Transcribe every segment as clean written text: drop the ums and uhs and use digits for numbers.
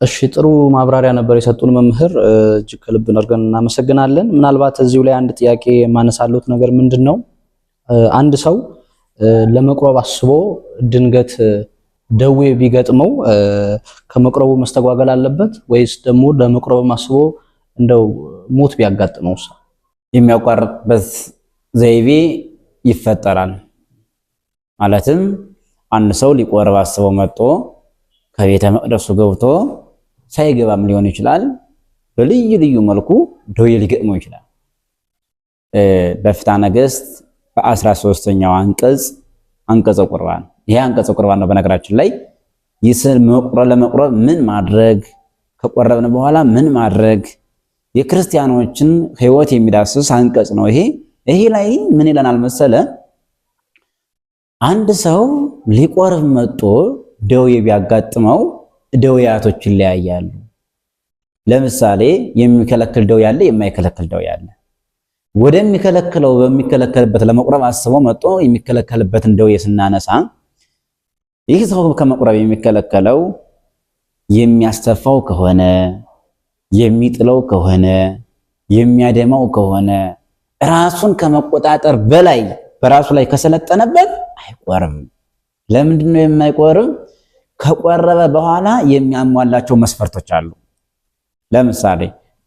እሺ ጥሩ ማብራሪያ ነበር የሰጡን መምህር፣ እጅግ ከልብ አድርገን እናመሰግናለን። ምናልባት እዚሁ ላይ አንድ ጥያቄ የማነሳሉት ነገር ምንድነው፣ አንድ ሰው ለመቁረብ አስቦ ድንገት ደዌ ቢገጥመው ከመቁረቡ መስተጓገል አለበት ወይስ ደግሞ ለመቁረብ አስቦ እንደው ሞት ቢያጋጥመው የሚያቋርጥበት ዘይቤ ይፈጠራል? ማለትም አንድ ሰው ሊቆርብ አስቦ መጥቶ ከቤተ መቅደሱ ገብቶ ሳይገባም ሊሆን ይችላል። በልዩ ልዩ መልኩ ደዌ ሊገጥመው ይችላል። በፍትሐ ነገሥት በ13ኛው አንቀጸ ቁርባን፣ ይሄ አንቀጸ ቁርባን ነው። በነገራችን ላይ ለመቁረብ ምን ማድረግ፣ ከቆረብን በኋላ ምን ማድረግ፣ የክርስቲያኖችን ሕይወት የሚዳስስ አንቀጽ ነው። ይሄ ላይ ምን ይለናል መሰለ፣ አንድ ሰው ሊቆርብ መጥቶ ደዌ ቢያጋጥመው ደዌያቶች ይለያያሉ። ለምሳሌ የሚከለክል ደዌ ያለ፣ የማይከለክል ደዌ ያለ። በሚከለከልበት ለመቁረብ አስቦ መጥቶ የሚከለከልበትን ደዌ ስናነሳ ይህ ሰው ከመቁረብ የሚከለከለው የሚያስተፋው ከሆነ፣ የሚጥለው ከሆነ፣ የሚያደማው ከሆነ፣ ራሱን ከመቆጣጠር በላይ በራሱ ላይ ከሰለጠነበት አይቆርብም። ለምንድነው የማይቆርብ? ከቆረበ በኋላ የሚያሟላቸው መስፈርቶች አሉ። ለምሳሌ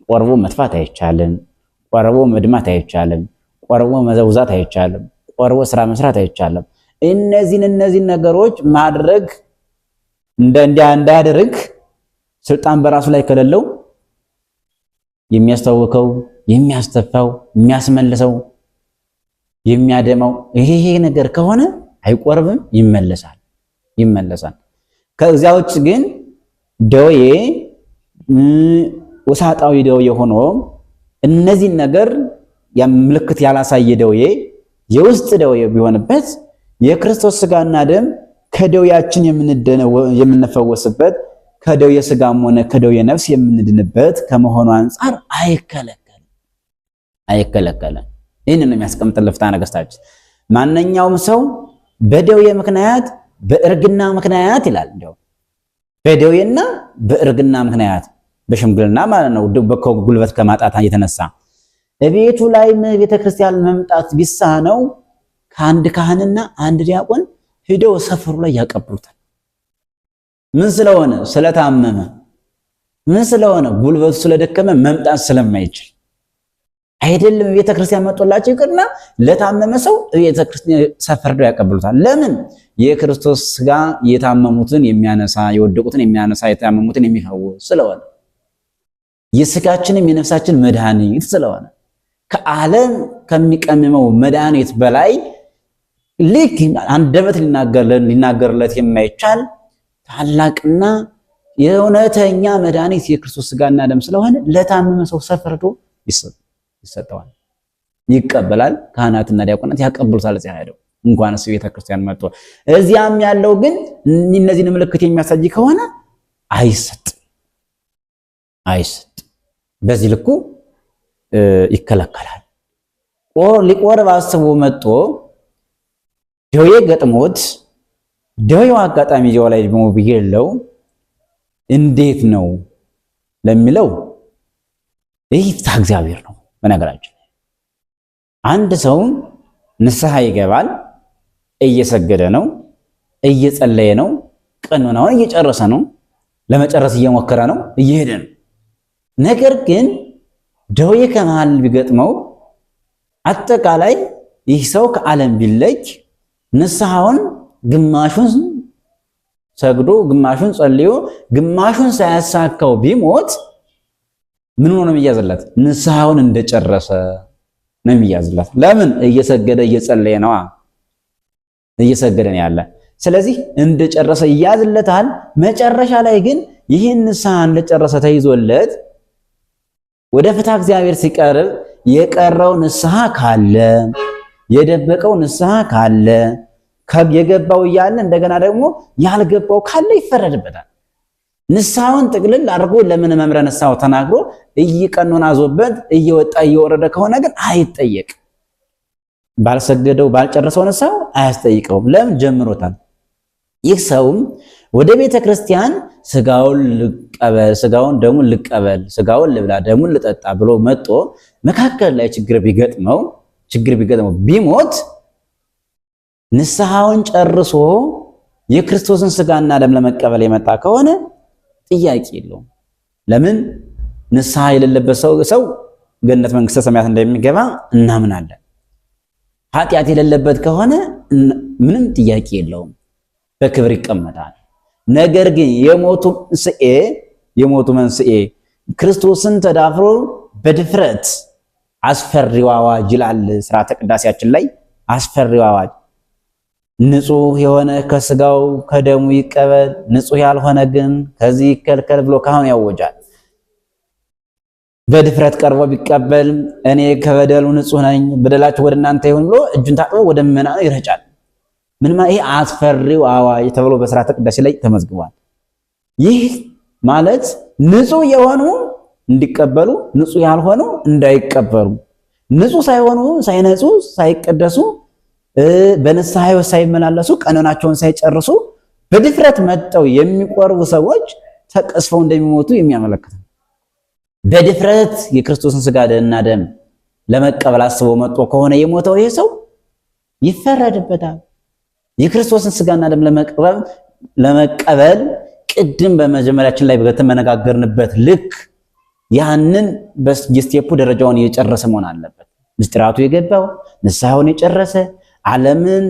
ቆርቦ መጥፋት አይቻልም፣ ቆርቦ መድማት አይቻልም፣ ቆርቦ መዘውዛት አይቻልም፣ ቆርቦ ስራ መስራት አይቻልም። እነዚህን ነገሮች ማድረግ እንዳያደርግ ስልጣን በራሱ ላይ ከሌለው የሚያስታውከው፣ የሚያስተፋው፣ የሚያስመልሰው፣ የሚያደማው ይሄ ነገር ከሆነ አይቆርብም፣ ይመለሳል። ከዚያ ውጭ ግን ደዌ ውሳጣዊ ደዌ ሆኖ እነዚህን ነገር ምልክት ያላሳየ ደዌ የውስጥ ደዌ ቢሆንበት የክርስቶስ ስጋና ደም ከደዌያችን የምንፈወስበት ከደዌ ስጋም ሆነ ከደዌ ነፍስ የምንድንበት ከመሆኑ አንፃር አይከለከልም። ይህንን ነው የሚያስቀምጥልን ፍትሐ ነገሥታችን። ማንኛውም ሰው በደዌ ምክንያት በእርግና ምክንያት ይላል። እንደው በደዌና በእርግና ምክንያት በሽምግልና ማለት ነው፣ ጉልበት ከማጣት የተነሳ እቤቱ ላይ ቤተክርስቲያን መምጣት ቢሳነው ከአንድ ካህንና አንድ ዲያቆን ሄደው ሰፈሩ ላይ ያቀብሉታል። ምን ስለሆነ? ስለታመመ። ምን ስለሆነ? ጉልበቱ ስለደከመ መምጣት ስለማይችል አይደለም። ቤተክርስቲያን መጥቶላቸው ይቅርና ለታመመ ሰው ቤተክርስቲያን ሰፈርደው ያቀብሉታል። ለምን? የክርስቶስ ስጋ የታመሙትን የሚያነሳ፣ የወደቁትን የሚያነሳ፣ የታመሙትን የሚፈውስ ስለሆነ፣ የስጋችንም የነፍሳችን መድኃኒት ስለሆነ ከዓለም ከሚቀምመው መድኃኒት በላይ ልክ አንደበት ሊናገርለት የማይቻል ታላቅና የእውነተኛ መድኃኒት የክርስቶስ ስጋና ደም ስለሆነ ለታመመ ሰው ሰፈርዶ ይሰጠዋል፣ ይቀበላል። ካህናትና ዲያቆናት ያቀብሉታል። እዚያ ሄደው እንኳንስ ቤተክርስቲያን መጥቶ እዚያም ያለው ግን እነዚህን ምልክት የሚያሳይ ከሆነ አይሰጥ። በዚህ ልኩ ይከለከላል። ሊቆርብ አስቦ መጥቶ ደዌ ገጥሞት ደዌው አጋጣሚ እዚያው ላይ ደግሞ ቢገለው እንዴት ነው ለሚለው ይህ ፍትሐ እግዚአብሔር ነው። በነገራችን አንድ ሰው ንስሐ ይገባል፣ እየሰገደ ነው፣ እየጸለየ ነው፣ ቀኖናውን እየጨረሰ ነው፣ ለመጨረስ እየሞከረ ነው፣ እየሄደ ነው። ነገር ግን ደዌ ከመሃል ቢገጥመው አጠቃላይ ይህ ሰው ከዓለም ቢለይ ንስሐውን ግማሹን ሰግዶ ግማሹን ጸልዮ ግማሹን ሳያሳካው ቢሞት ምን ሆነ የሚያዝለት? ንስሐውን እንደጨረሰ ነው የሚያዝለት። ለምን? እየሰገደ እየጸለየ ነው፣ እየሰገደ ነው ያለ። ስለዚህ እንደጨረሰ ይያዝለታል። መጨረሻ ላይ ግን ይህን ንስሐ እንደጨረሰ ተይዞለት ወደ ፍትሐ እግዚአብሔር ሲቀርብ የቀረው ንስሐ ካለ፣ የደበቀው ንስሐ ካለ፣ የገባው እያለ እንደገና ደግሞ ያልገባው ካለ ይፈረድበታል። ንስሐውን ጥቅልል አድርጎ ለምን መምረ ንስሐው ተናግሮ እየቀኖና ዞበት እየወጣ እየወረደ ከሆነ ግን አይጠየቅ። ባልሰገደው ባልጨረሰው ንስሐው አያስጠይቀውም። ለምን? ጀምሮታል። ይህ ሰውም ወደ ቤተ ክርስቲያን ስጋውን ልቀበል፣ ስጋውን ደሙን ልቀበል፣ ስጋውን ልብላ፣ ደሙን ልጠጣ ብሎ መጥቶ መካከል ላይ ችግር ቢገጥመው ቢሞት ንስሐውን ጨርሶ የክርስቶስን ስጋና ደም ለመቀበል የመጣ ከሆነ ጥያቄ የለውም። ለምን ንስሐ የሌለበት ሰው ገነት መንግስተ ሰማያት እንደሚገባ እናምናለን። ኃጢአት የሌለበት ከሆነ ምንም ጥያቄ የለውም፣ በክብር ይቀመጣል። ነገር ግን የሞቱ መንስኤ ክርስቶስን ተዳፍሮ በድፍረት አስፈሪው አዋጅ ይላል ሥርዓተ ቅዳሴያችን ላይ አስፈሪው አዋጅ ንጹህ የሆነ ከስጋው ከደሙ ይቀበል፣ ንጹህ ያልሆነ ግን ከዚህ ይከልከል ብሎ ካህኑ ያወጃል። በድፍረት ቀርቦ ቢቀበል እኔ ከበደሉ ንጹህ ነኝ፣ በደላችሁ ወደ እናንተ ይሁን ብሎ እጁን ታጥቦ ወደ ምዕመናኑ ይረጫል። ይሄ አስፈሪው አዋጅ ተብሎ በሥርዓተ ቅዳሴ ላይ ተመዝግቧል። ይህ ማለት ንጹህ የሆኑ እንዲቀበሉ፣ ንጹህ ያልሆኑ እንዳይቀበሉ፣ ንጹህ ሳይሆኑ ሳይነጹ ሳይቀደሱ በንስሐ ሕይወት ሳይመላለሱ ቀኖናቸውን ሳይጨርሱ በድፍረት መጥተው የሚቆርቡ ሰዎች ተቀስፈው እንደሚሞቱ የሚያመለክት ነው። በድፍረት የክርስቶስን ስጋና ደም ለመቀበል አስቦ መጥቶ ከሆነ የሞተው ይሄ ሰው ይፈረድበታል። የክርስቶስን ስጋና ደም ለመቀበል ቅድም በመጀመሪያችን ላይ በተመነጋገርንበት ልክ ያንን በስቴፑ ደረጃውን የጨረሰ መሆን አለበት። ምስጢራቱ የገባው ንስሐውን የጨረሰ ዓለምን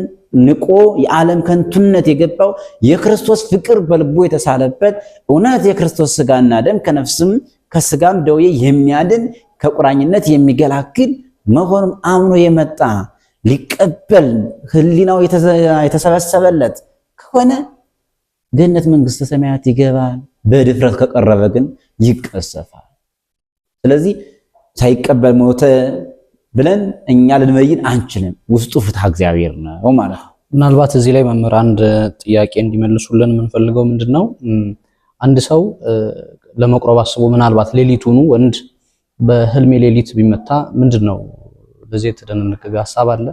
ንቆ የዓለም ከንቱነት የገባው የክርስቶስ ፍቅር በልቡ የተሳለበት እውነት የክርስቶስ ስጋና ደም ከነፍስም ከስጋም ደዌ የሚያድን ከቁራኝነት የሚገላግል መሆኑን አምኖ የመጣ ሊቀበል ሕሊናው የተሰበሰበለት ከሆነ ገነት መንግስተ ሰማያት ይገባል። በድፍረት ከቀረበ ግን ይቀሰፋል። ስለዚህ ሳይቀበል ሞተ ብለን እኛ ልንበይን አንችልም። ውስጡ ፍትሐ እግዚአብሔር ነው ማለት ነው። ምናልባት እዚህ ላይ መምህር አንድ ጥያቄ እንዲመልሱልን የምንፈልገው ምንድነው፣ አንድ ሰው ለመቁረብ አስቦ ምናልባት ሌሊቱኑ ወንድ በህልሜ ሌሊት ቢመታ ምንድነው በዚህ የተደነገገ ሐሳብ አለ?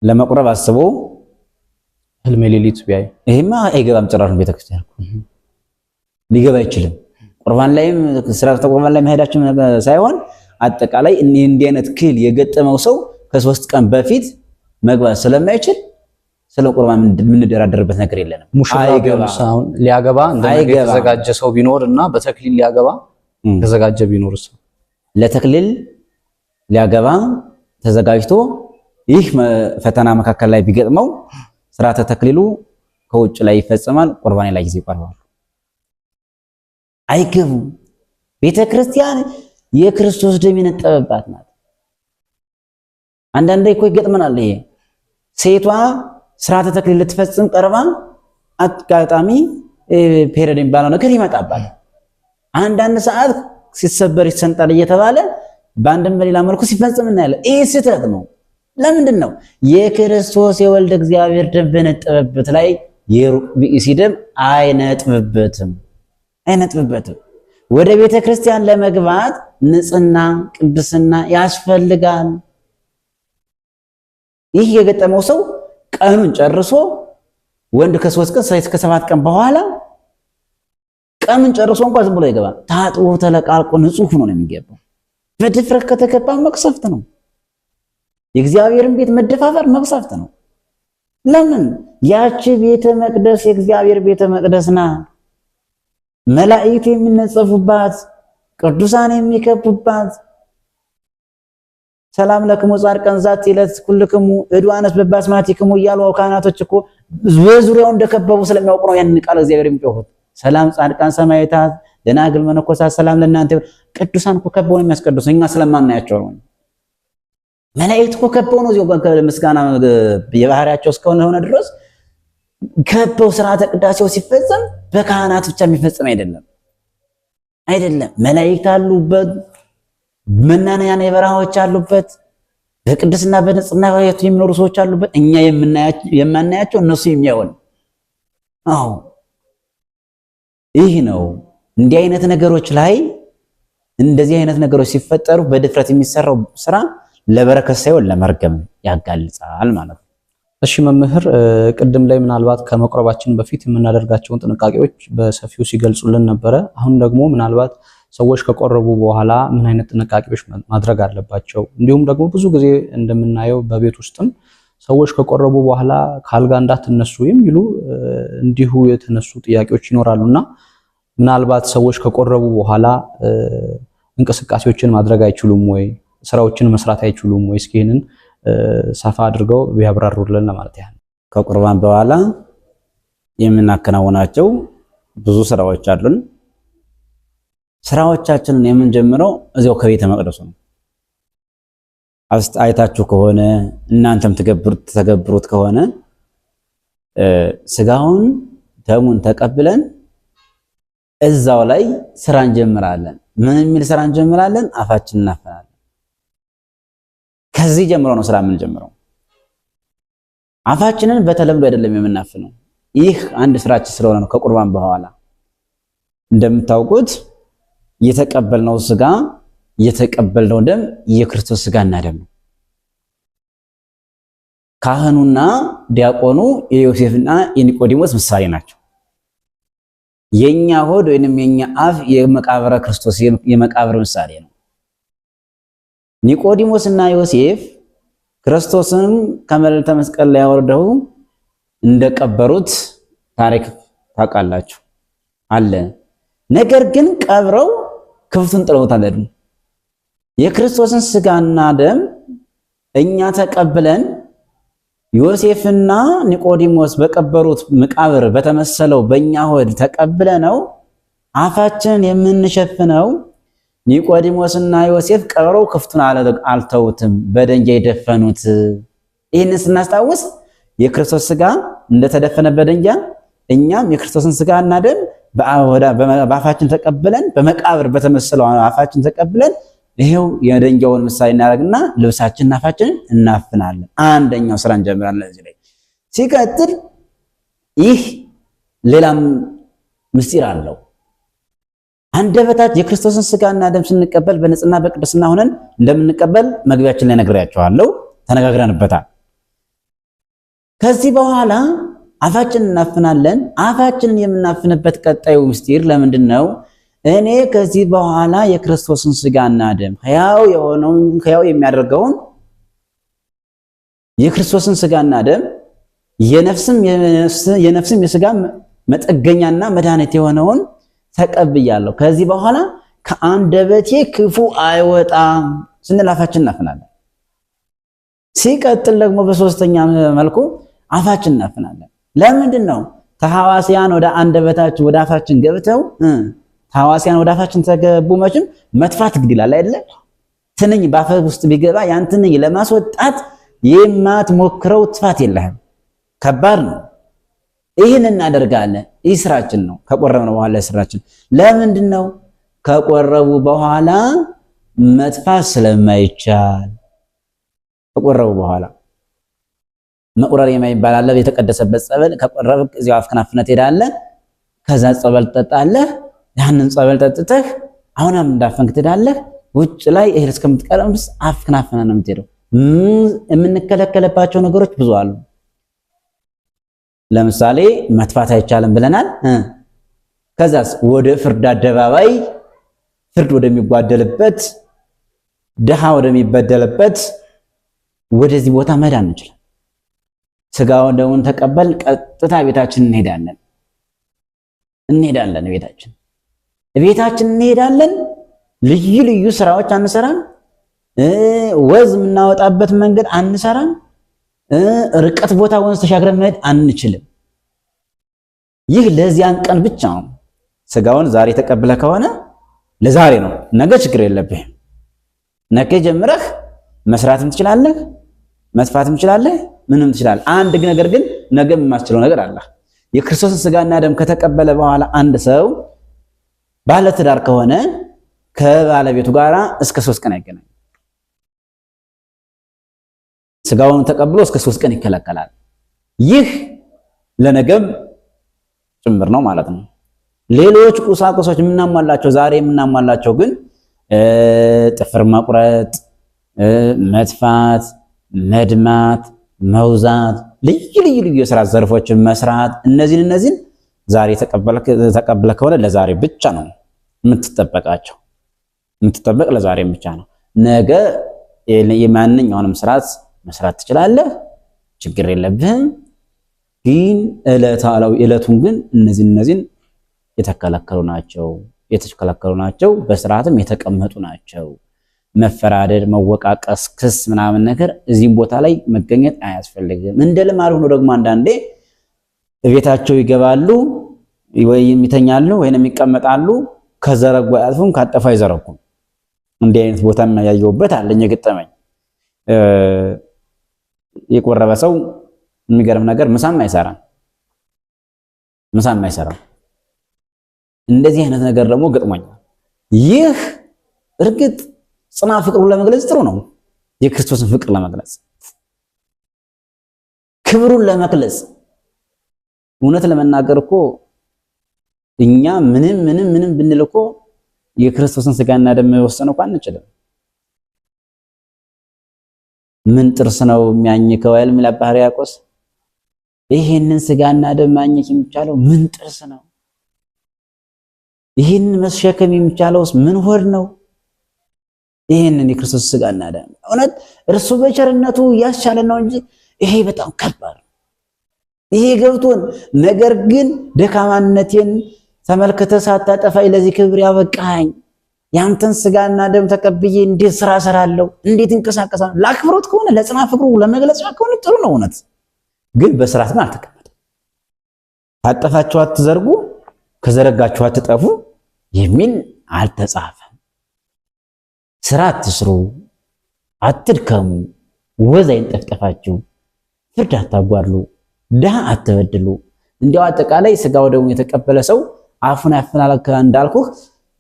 ለመቁረብ አስቦ ህልሜ ሌሊት ቢያይ ይሄማ አይገባም። ጭራሽ ቤተክርስቲያን ሊገባ አይችልም። ቁርባን ላይም ስርዓተ ቁርባን ላይ መሄዳችን ሳይሆን አጠቃላይ እንዲህ አይነት ክል የገጠመው ሰው ከ3 ቀን በፊት መግባት ስለማይችል ስለ ቁርባን የምንደራደርበት ነገር የለንም። ሙሽራው ሊያገባ የተዘጋጀ ሰው ቢኖርና በተክሊል ሊያገባ ተዘጋጀ ቢኖር ሰው ለተክሊል ሊያገባ ተዘጋጅቶ ይህ ፈተና መካከል ላይ ቢገጥመው ስርዓተ ተክሊሉ ከውጭ ላይ ይፈጸማል። ቁርባን ላይ ጊዜ ይቀርባል። አይገቡም። ቤተክርስቲያን የክርስቶስ ደም የነጠበባት ናት። አንዳንዴ እኮ ይገጥመናል። ይሄ ሴቷ ስርዓተ ተክሊል ልትፈጽም ቀርባ አጋጣሚ ፔሪድ የሚባለው ነገር ይመጣባል። አንዳንድ ሰዓት ሲሰበር ይሰንጣል እየተባለ በአንድም በሌላ መልኩ ሲፈጽም እናያለን። ይህ ስህተት ነው። ለምንድን ነው የክርስቶስ የወልደ እግዚአብሔር ደም በነጠበበት ላይ የሩቅ ብእሲ ደም አይነጥብበትም? ወደ ቤተ ክርስቲያን ለመግባት ንጽህና ቅድስና ያስፈልጋል። ይህ የገጠመው ሰው ቀኑን ጨርሶ ወንድ ከ3 ቀን ሴት ከ7 ቀን በኋላ ቀኑን ጨርሶ እንኳን ዝም ብሎ ይገባል። ታጥቦ ተለቃልቆ ንጹህ ሆኖ ነው የሚገባው። በድፍረት ከተገባ መቅሰፍት ነው። የእግዚአብሔርን ቤት መደፋፈር መቅሰፍት ነው። ለምን? ያቺ ቤተ መቅደስ የእግዚአብሔር ቤተ መቅደስ ናት። መላእክት የሚነጸፉባት፣ ቅዱሳን የሚከቡባት። ሰላም ለክሙ ጻድቃን ዛቲ ዕለት ኩልክሙ እድዋነስ በባስማቲክሙ እያሉ ካህናቶች እኮ በዙሪያው እንደከበቡ ስለሚያውቁ ነው ያንን ቃል እግዚአብሔር የሚጮሁት። ሰላም ጻድቃን ሰማዕታት ደናግል መነኮሳት ሰላም ለእናንተ። ቅዱሳን እኮ ከበው ነው የሚያስቀድሱ፣ እኛ ስለማናያቸው ነው። መላእክት እኮ ከበው ነው እዚሁ ምስጋና የባህሪያቸው እስከሆነ ድረስ ከበው ስርዓተ ቅዳሴው ሲፈጸም በካህናት ብቻ የሚፈጸም አይደለም። መላእክት አሉበት፣ መናንያን የበረሃዎች አሉበት፣ በቅድስና በንጽህና የሚኖሩ ሰዎች አሉበት። እኛ የማናያቸው እነሱ የሚያዩን። አዎ ይህ ነው። እንዲህ አይነት ነገሮች ላይ እንደዚህ አይነት ነገሮች ሲፈጠሩ በድፍረት የሚሰራው ስራ ለበረከት ሳይሆን ለመርገም ያጋልጻል ማለት ነው። እሺ መምህር ቅድም ላይ ምናልባት ከመቁረባችን በፊት የምናደርጋቸውን ጥንቃቄዎች በሰፊው ሲገልጹልን ነበረ። አሁን ደግሞ ምናልባት ሰዎች ከቆረቡ በኋላ ምን አይነት ጥንቃቄዎች ማድረግ አለባቸው? እንዲሁም ደግሞ ብዙ ጊዜ እንደምናየው በቤት ውስጥም ሰዎች ከቆረቡ በኋላ ካልጋ እንዳትነሱ የሚሉ እንዲሁ የተነሱ ጥያቄዎች ይኖራሉና ምናልባት ሰዎች ከቆረቡ በኋላ እንቅስቃሴዎችን ማድረግ አይችሉም ወይ? ስራዎችን መስራት አይችሉም ወይ? እስኪ ይሄንን ሰፋ አድርገው ቢያብራሩልን ለማለት ያህል። ከቁርባን በኋላ የምናከናውናቸው ብዙ ስራዎች አሉን። ስራዎቻችንን የምንጀምረው እዚያው ከቤተ መቅደሱ ነው። አይታችሁ ከሆነ እናንተም ተገብሩት ከሆነ ስጋውን ደሙን ተቀብለን እዛው ላይ ስራ እንጀምራለን። ምን የሚል ስራ እንጀምራለን? አፋችንን እናፈናለን። ከዚህ ጀምሮ ነው ስራ የምንጀምረው። አፋችንን በተለምዶ አይደለም የምናፍነው። ይህ አንድ ስራችን ስለሆነ ነው። ከቁርባን በኋላ እንደምታውቁት የተቀበልነው ስጋ የተቀበልነው ደም የክርስቶስ ስጋና ደም ነው። ካህኑና ዲያቆኑ የዮሴፍና የኒቆዲሞስ ምሳሌ ናቸው። የኛ ሆድ ወይንም የኛ አፍ የመቃብረ ክርስቶስ የመቃብር ምሳሌ ነው። ኒቆዲሞስና ዮሴፍ ክርስቶስን ከመልዕልተ መስቀል ላይ ያወርደው እንደቀበሩት ታሪክ ታውቃላችሁ አለ። ነገር ግን ቀብረው ክፍቱን ጥለውታል። የክርስቶስን ስጋና ደም እኛ ተቀብለን ዮሴፍና ኒቆዲሞስ በቀበሩት መቃብር በተመሰለው በእኛ ሆድ ተቀብለነው አፋችንን የምንሸፍነው ኒቆዲሞስና ዮሴፍ ቀብረው ክፍቱን አልተውትም፣ በደንጃ የደፈኑት። ይህንን ስናስታውስ የክርስቶስ ስጋ እንደተደፈነ በደንጃ እኛም የክርስቶስን ስጋና ደም በአፋችን ተቀብለን በመቃብር በተመሰለው አፋችን ተቀብለን ይሄው የደንጃውን ምሳሌ እናደርግና ልብሳችንን አፋችንን እናፍናለን። አንደኛው ስራ እንጀምራለን። እዚህ ላይ ሲቀጥል ይህ ሌላም ምስጢር አለው። አንደበታችን የክርስቶስን ስጋና ደም ስንቀበል በንጽህና በቅድስና ሆነን እንደምንቀበል መግቢያችን ላይ ነግሬያችኋለሁ፣ ተነጋግረንበታል። ከዚህ በኋላ አፋችንን እናፍናለን። አፋችንን የምናፍንበት ቀጣዩ ምስጢር ለምንድን ነው? እኔ ከዚህ በኋላ የክርስቶስን ስጋና ደም ሕያው የሆነውን ሕያው የሚያደርገውን የክርስቶስን ስጋና ደም የነፍስም የስጋ መጠገኛና መድኃኒት የሆነውን ተቀብያለሁ። ከዚህ በኋላ ከአንደበቴ ክፉ አይወጣም ስንል አፋችንን እናፍናለን። ሲቀጥል ደግሞ በሶስተኛ መልኩ አፋችንን እናፍናለን። ለምንድን ነው? ተሐዋስያን ወደ አንደበታችን ወደ አፋችን ገብተው ተሐዋስያን ወደ አፋችን ተገቡ መቼም መጥፋት ግድ ይላል አይደለ? ትንኝ በአፍ ውስጥ ቢገባ ያን ትንኝ ለማስወጣት የማትሞክረው ጥፋት የለህም። ከባድ ነው። ይህን እናደርጋለን። ይህ ስራችን ነው። ከቆረብነው በኋላ ስራችን ለምንድን ነው? ከቆረቡ በኋላ መጥፋት ስለማይቻል ከቆረቡ በኋላ መቁረር የማይባል አለ። የተቀደሰበት ጸበል ከቆረብ እዚያው አፍክናፍነት ሄዳለህ። ከዛ ጸበል ትጠጣለህ። ያንን ጸበል ጠጥተህ አሁንም እንዳፈንክ ትሄዳለህ። ውጭ ላይ እህል እስከምትቀረምስ አፍክናፍና ነው የምትሄደው። የምንከለከለባቸው ነገሮች ብዙ አሉ። ለምሳሌ መጥፋት አይቻልም ብለናል። ከዛስ ወደ ፍርድ አደባባይ ፍርድ ወደሚጓደልበት ድሃ ወደሚበደልበት ወደዚህ ቦታ መሄድ አንችልም። ስጋውን ደሙን ተቀበል ቀጥታ ቤታችን እንሄዳለን። ቤታችን እንሄዳለን። ልዩ ልዩ ስራዎች አንሰራም። ወዝ የምናወጣበት መንገድ አንሰራም። ርቀት ቦታ ወንዝ ተሻግረን መሄድ አንችልም። ይህ ለዚያን ቀን ብቻ ነው። ስጋውን ዛሬ ተቀብለህ ከሆነ ለዛሬ ነው። ነገ ችግር የለብህም። ነገ ጀምረህ መስራትም ትችላለህ፣ መጥፋትም ትችላለህ፣ ምንም ትችላለህ። አንድ ነገር ግን ነገ የማስችለው ነገር አለ። የክርስቶስን ስጋና ደም ከተቀበለ በኋላ አንድ ሰው ባለትዳር ከሆነ ከባለቤቱ ጋር እስከ 3 ቀን አይገናኝም። ስጋውን ተቀብሎ እስከ 3 ቀን ይከለከላል። ይህ ለነገም ጭምር ነው ማለት ነው። ሌሎች ቁሳቁሶች የምናሟላቸው ዛሬ የምናሟላቸው ግን ጥፍር መቁረጥ፣ መጥፋት፣ መድማት፣ መውዛት ልዩ ልዩ ልዩ የስራ ዘርፎችን መስራት እነዚህን ዛሬ ተቀበለ ከሆነ ለዛሬ ብቻ ነው የምትጠበቃቸው። የምትጠበቅ ለዛሬ ብቻ ነው። ነገ የማንኛውንም ስርዓት መስራት ትችላለህ፣ ችግር የለብህም። ግን ዕለቱን ግን እነዚህን የተከለከሉ ናቸው፣ በስርዓትም የተቀመጡ ናቸው። መፈራደድ፣ መወቃቀስ፣ ክስ ምናምን ነገር እዚህም ቦታ ላይ መገኘት አያስፈልግም። እንደ ልማድ ሆኖ ደግሞ አንዳንዴ ቤታቸው ይገባሉ ወይም ይተኛሉ ወይንም ይቀመጣሉ። ከዘረጉ አያልፉም፣ ካጠፋ አይዘረጉም። እንዲህ አይነት ቦታ ያየሁበት አለኝ የገጠመኝ። የቆረበ ሰው የሚገርም ነገር ምሳም አይሰራም። እንደዚህ አይነት ነገር ደግሞ ገጥሞኛል። ይህ እርግጥ ጽና ፍቅሩን ለመግለጽ ጥሩ ነው። የክርስቶስን ፍቅር ለመግለጽ ክብሩን ለመግለጽ እውነት ለመናገር እኮ እኛ ምንም ብንል እኮ የክርስቶስን ስጋና ደም መወሰን እኮ አንችልም። ምን ጥርስ ነው የሚያኝከው አይደል የሚል አባ ሕርያቆስ። ይሄንን ስጋና ደም ማኘክ የሚቻለው ምን ጥርስ ነው? ይሄንን መሸከም የሚቻለውስ ምን ሆድ ነው? ይሄንን የክርስቶስ ስጋና ደም እውነት እርሱ በቸርነቱ ያስቻለን ነው እንጂ ይሄ በጣም ከባድ ነው። ይሄ ገብቶን ነገር ግን ደካማነቴን ተመልክተ ሳታጠፋኝ ለዚህ ክብር ያበቃኝ ያንተን ስጋና ደም ተቀብዬ እንዴት ስራ ሰራለሁ? እንዴት እንቀሳቀሳለሁ? ለአክብሮት ከሆነ ለጽና ፍቅሩ ለመግለጽ ከሆነ ጥሩ ነው እውነት። ግን በስርዓት ግን አልተቀመጠም። ታጠፋችሁ አትዘርጉ፣ ከዘረጋችሁ አትጠፉ የሚል አልተጻፈም። ስራ አትስሩ፣ አትድከሙ፣ ወዝ አይንጠፍጠፋችሁ፣ ፍርድ አታጓድሉ፣ ድሃ አትበድሉ። እንዲያው አጠቃላይ ስጋው ደግሞ የተቀበለ ሰው አፉን ያፍናል እንዳልኩህ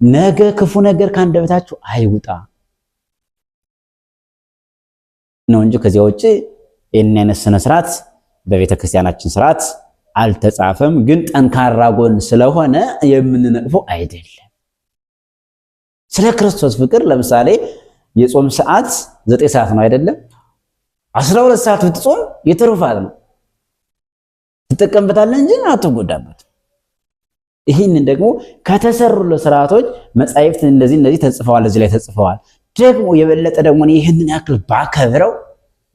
ነገ ክፉ ነገር ካንደበታችሁ አይውጣ ነው እንጂ ከዚያ ውጪ ይህን አይነት ስነ ስርዓት በቤተ ክርስቲያናችን ስርዓት አልተጻፈም። ግን ጠንካራ ጎን ስለሆነ የምንነቅፈው አይደለም። ስለ ክርስቶስ ፍቅር ለምሳሌ የጾም ሰዓት 9 ሰዓት ነው አይደለም? 12 ሰዓት ብትጾም የትሩፋት ነው፣ ትጠቀምበታለህ እንጂ አትጎዳበት። ይህንን ደግሞ ከተሰሩ ስርዓቶች መጻሕፍት እነዚህ ተጽፈዋል፣ እዚህ ላይ ተጽፈዋል። ደግሞ የበለጠ ደግሞ ይህንን ያክል ባከብረው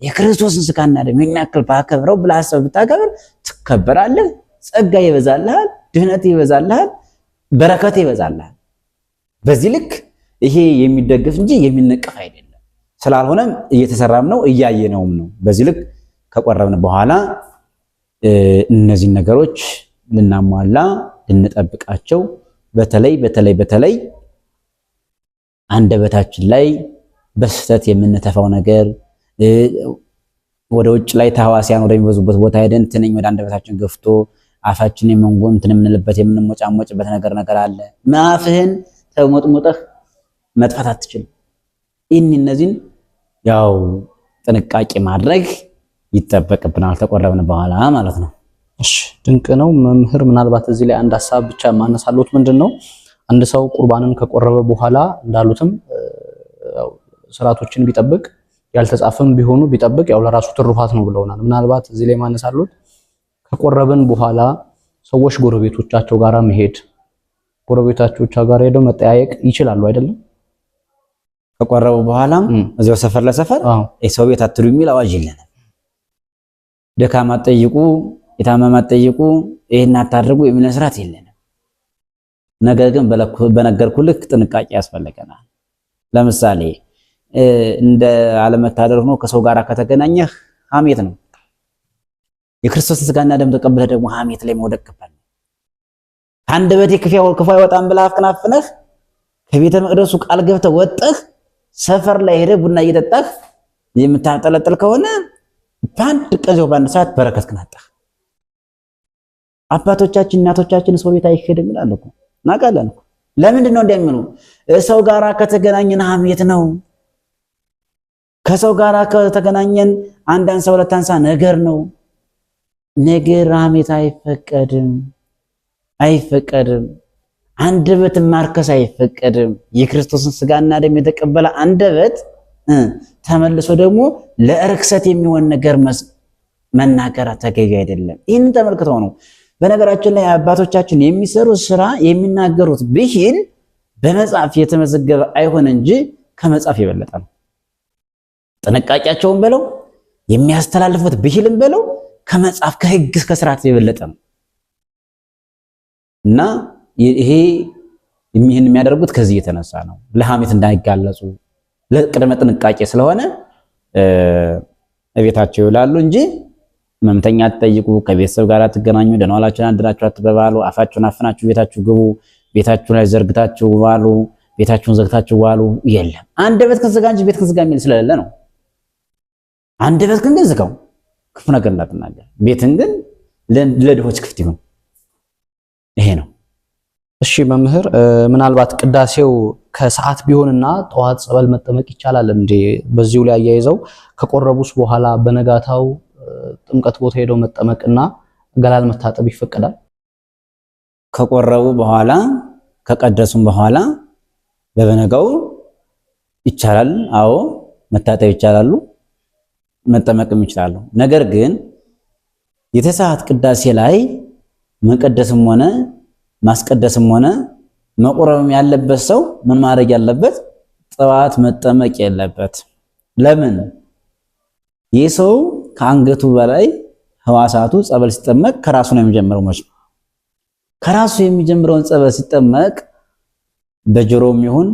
የክርስቶስን ስጋና ደም ይህንን ያክል ባከብረው ብለህ አስበህ ብታከብር ትከበራለህ፣ ጸጋ ይበዛልሃል፣ ድህነት ይበዛልሃል፣ በረከት ይበዛልሃል። በዚህ ልክ ይሄ የሚደገፍ እንጂ የሚነቀፍ አይደለም። ስላልሆነም እየተሰራም ነው እያየነውም ነው። በዚህ ልክ ከቆረብን በኋላ እነዚህ ነገሮች ልናሟላ ልንጠብቃቸው፣ በተለይ አንደበታችን ላይ በስህተት የምንተፋው ነገር ወደ ውጭ ላይ ተህዋሲያን ወደሚበዙበት ቦታ ሄደን ትንኝ ወደ አንደበታችን ገፍቶ አፋችን የምንጎንትን የምንልበት የምንሞጫሞጭበት ነገር አለ። ማፍህን ተሞጥሞጠህ መጥፋት አትችልም። እነዚህን ያው ጥንቃቄ ማድረግ ይጠበቅብናል ተቆረብን በኋላ ማለት ነው። እሺ ድንቅ ነው መምህር። ምናልባት እዚህ ላይ አንድ ሐሳብ ብቻ ማነሳሉት ምንድነው አንድ ሰው ቁርባንን ከቆረበ በኋላ እንዳሉትም ስርዓቶችን ቢጠብቅ ያልተጻፈም ቢሆኑ ቢጠብቅ ያው ለራሱ ትሩፋት ነው ብለውናል። ምናልባት እዚህ ላይ ማነሳሉት ከቆረብን በኋላ ሰዎች ጎረቤቶቻቸው ጋራ መሄድ ጎረቤቶቻቸው ጋር ሄደው መጠያየቅ ይችላሉ አይደለም? ከቆረቡ በኋላ እዚያው ሰፈር ለሰፈር የሰው ቤት አትሉ የሚል አዋጅ የለንም። ደካማ ጠይቁ፣ የታመማ ጠይቁ፣ ይሄን አታድርጉ የሚል ስርዓት የለንም። ነገር ግን በነገርኩህ ልክ ጥንቃቄ ያስፈልገናል። ለምሳሌ እንደ አለመታደር ሆኖ ከሰው ጋር ከተገናኘህ ሐሜት ነው። የክርስቶስ ስጋና ደም ተቀብለህ ደግሞ ሐሜት ላይ መውደቅ ከባድ ነው። አንደበቴ ክፉ አይወጣም ብለህ አፍናፍነህ ከቤተ መቅደሱ ቃል ገብተህ ወጥተህ ሰፈር ላይ ሄደህ ቡና እየጠጣህ የምታጠለጥል ከሆነ በአንድ ቀን በአንድ ሰዓት በረከትህን አጣህ። አባቶቻችን እናቶቻችን ሰው ቤት አይሄድም ይላሉ እኮ እናውቃለን እኮ። ለምንድን ነው እንደሚሉ ሰው ጋራ ከተገናኘን ሐሜት ነው። ከሰው ጋራ ከተገናኘን አንድ አንሳ ሁለት አንሳ ነገር ነው። ነገር ሐሜት አይፈቀድም። አንደበት ማርከስ አይፈቀድም። የክርስቶስን ስጋና ደም የተቀበለ አንደበት ተመልሶ ደግሞ ለእርክሰት የሚሆን ነገር መናገር ተገቢ አይደለም። ይህንን ተመልክተው ነው። በነገራችን ላይ አባቶቻችን የሚሰሩት ስራ የሚናገሩት ብሂል በመጽሐፍ የተመዘገበ አይሆን እንጂ ከመጽሐፍ የበለጠ ነው። ጥንቃቄያቸውን በለው የሚያስተላልፉት ብሂልን በለው ከመጽሐፍ ከህግ እስከ ስርዓት የበለጠ ነው እና ይሄ ይህን የሚያደርጉት ከዚህ የተነሳ ነው። ለሐሜት እንዳይጋለጹ ለቅድመ ጥንቃቄ ስለሆነ እቤታቸው ይውላሉ እንጂ መምተኛ አትጠይቁ፣ ከቤተሰብ ጋር አትገናኙ፣ ደህና ዋላችሁን አድራችሁ አትበባሉ፣ አፋችሁን አፍናችሁ ቤታችሁ ግቡ፣ ቤታችሁ ላይ ዘርግታችሁ ዋሉ፣ ቤታችሁን ዘግታችሁ ዋሉ የለም። አንደበት ከዘጋ እንጂ ቤት ከዘጋ የሚል ስለሌለ ነው። አንደበት ግን ዝጋው፣ ክፉ ነገር እንዳትናገር፣ ቤትን ግን ለድሆች ክፍት ይሁን። ይሄ ነው። እሺ መምህር፣ ምናልባት ቅዳሴው ከሰዓት ቢሆንና ጠዋት ጸበል መጠመቅ ይቻላል እንዴ? በዚሁ ላይ አያይዘው ከቆረቡስ በኋላ በነጋታው ጥምቀት ቦታ ሄደው መጠመቅና ገላል መታጠብ ይፈቀዳል? ከቆረቡ በኋላ ከቀደሱም በኋላ በበነጋው ይቻላል። አዎ መታጠብ ይቻላሉ፣ መጠመቅም ይችላሉ። ነገር ግን የተሰዓት ቅዳሴ ላይ መቀደስም ሆነ ማስቀደስም ሆነ መቆረብም ያለበት ሰው ምን ማድረግ ያለበት? ጠዋት መጠመቅ የለበት። ለምን? ይህ ሰው ከአንገቱ በላይ ህዋሳቱ ጸበል ሲጠመቅ ከራሱ ነው የሚጀምረው። መች ከራሱ የሚጀምረውን ጸበል ሲጠመቅ በጆሮም ይሁን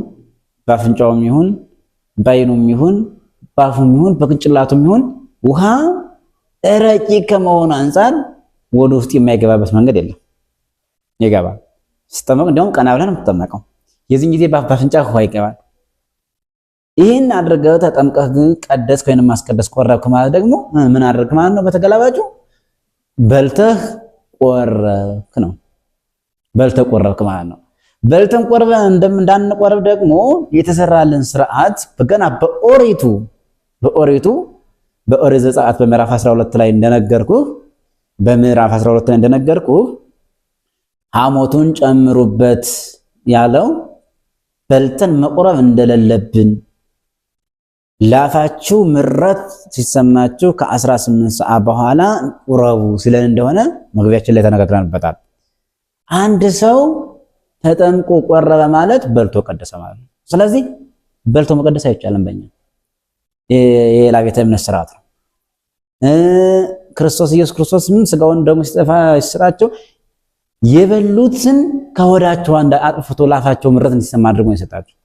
በአፍንጫውም ይሁን በዓይኑም ይሁን በአፉም ይሁን በቅንጭላቱም ይሁን ውሃ ረቂቅ ከመሆኑ አንፃር ወደ ውስጥ የማይገባበት መንገድ የለም። ይገባል። ሲጠመቅ እንዲያውም ቀና ብለን ነው የምትጠመቀው። የዚህን ጊዜ በአፍንጫ ውሃ ይገባል። ይህን አድርገህ ተጠምቀህ ግን ቀደስክ ወይንም ማስቀደስ ቆረብክ ማለት ደግሞ ምን አድርግ ማለት ነው? በተገላባጩ በልተህ ቆረብክ ነው። በልተህ ቆረብክ ማለት ነው። በልተን ቆርበን እንዳንቆርብ ደግሞ የተሰራልን ስርዓት ገና በኦሪቱ በኦሪት ዘጸአት በምዕራፍ 12 ላይ እንደነገርኩህ ሐሞቱን ጨምሩበት ያለው በልተን መቁረብ እንደሌለብን ላፋችሁ ምረት ሲሰማችሁ ከ18 ሰዓት በኋላ ቁረቡ ሲለን እንደሆነ መግቢያችን ላይ ተነጋግረንበታል። አንድ ሰው ተጠምቆ ቆረበ ማለት በልቶ ቀደሰ ማለት ነው። ስለዚህ በልቶ መቀደስ አይቻልም። በእኛ የሌላ ቤተ እምነት ስርዓት ነው። ኢየሱስ ክርስቶስ ስጋውን ደሙ ሲሰጣቸው የበሉትን ከሆዳቸው አጥፍቶ ላፋቸው ምረት እንዲሰማ አድርጎ ነው የሰጣቸው።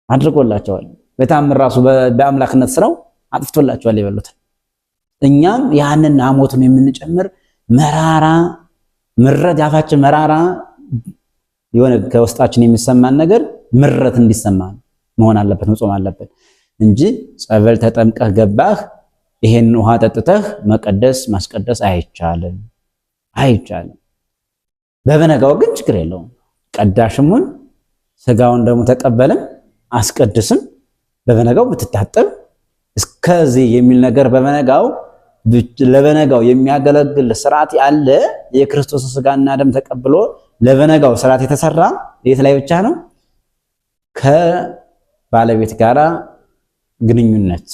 አድርጎላቸዋል። በታምር ራሱ በአምላክነት ስራው አጥፍቶላቸዋል የበሉትን። እኛም ያንን ሐሞቱን የምንጨምር መራራ ምረት ያፋችን መራራ የሆነ ከውስጣችን የሚሰማን ነገር ምረት እንዲሰማ መሆን አለበት፣ መጾም አለበት እንጂ ጸበል ተጠምቀህ ገባህ ይሄን ውሃ ጠጥተህ መቀደስ ማስቀደስ አይቻልም። በበነጋው ግን ችግር የለውም። ቀዳሽም ሁን ስጋውን ደግሞ ተቀበልም አስቀድስም በበነጋው ብትታጠብ እስከዚህ የሚል ነገር ለበነጋው የሚያገለግል ስርዓት ያለ የክርስቶስ ስጋና ደም ተቀብሎ ለበነጋው ስርዓት የተሰራ የት ላይ ብቻ ነው? ከባለቤት ጋራ ግንኙነት።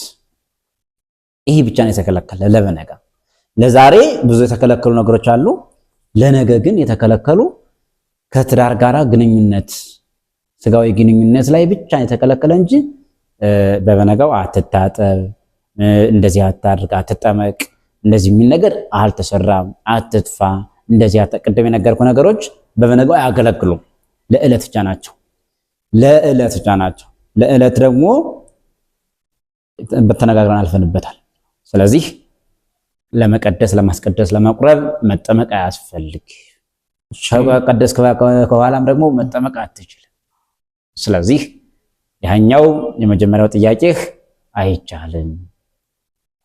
ይሄ ብቻ ነው የተከለከለ ለበነጋ። ለዛሬ ብዙ የተከለከሉ ነገሮች አሉ። ለነገ ግን የተከለከሉ ከትዳር ጋራ ግንኙነት፣ ስጋዊ ግንኙነት ላይ ብቻ የተከለከለ እንጂ በበነጋው አትታጠብ፣ እንደዚህ አታድርግ፣ አትጠመቅ፣ እንደዚህ የሚል ነገር አልተሰራም። አትጥፋ፣ እንደዚህ ቅድም የነገርኩ ነገሮች በበነጋው አያገለግሉም። ለዕለት ብቻ ናቸው። ለዕለት ደግሞ በተነጋግረን አልፈንበታል። ስለዚህ ለመቀደስ፣ ለማስቀደስ፣ ለመቁረብ መጠመቅ አያስፈልግ። ቀደስ ከኋላም ደግሞ መጠመቅ አትችልም። ስለዚህ ያኛው የመጀመሪያው ጥያቄህ አይቻልም።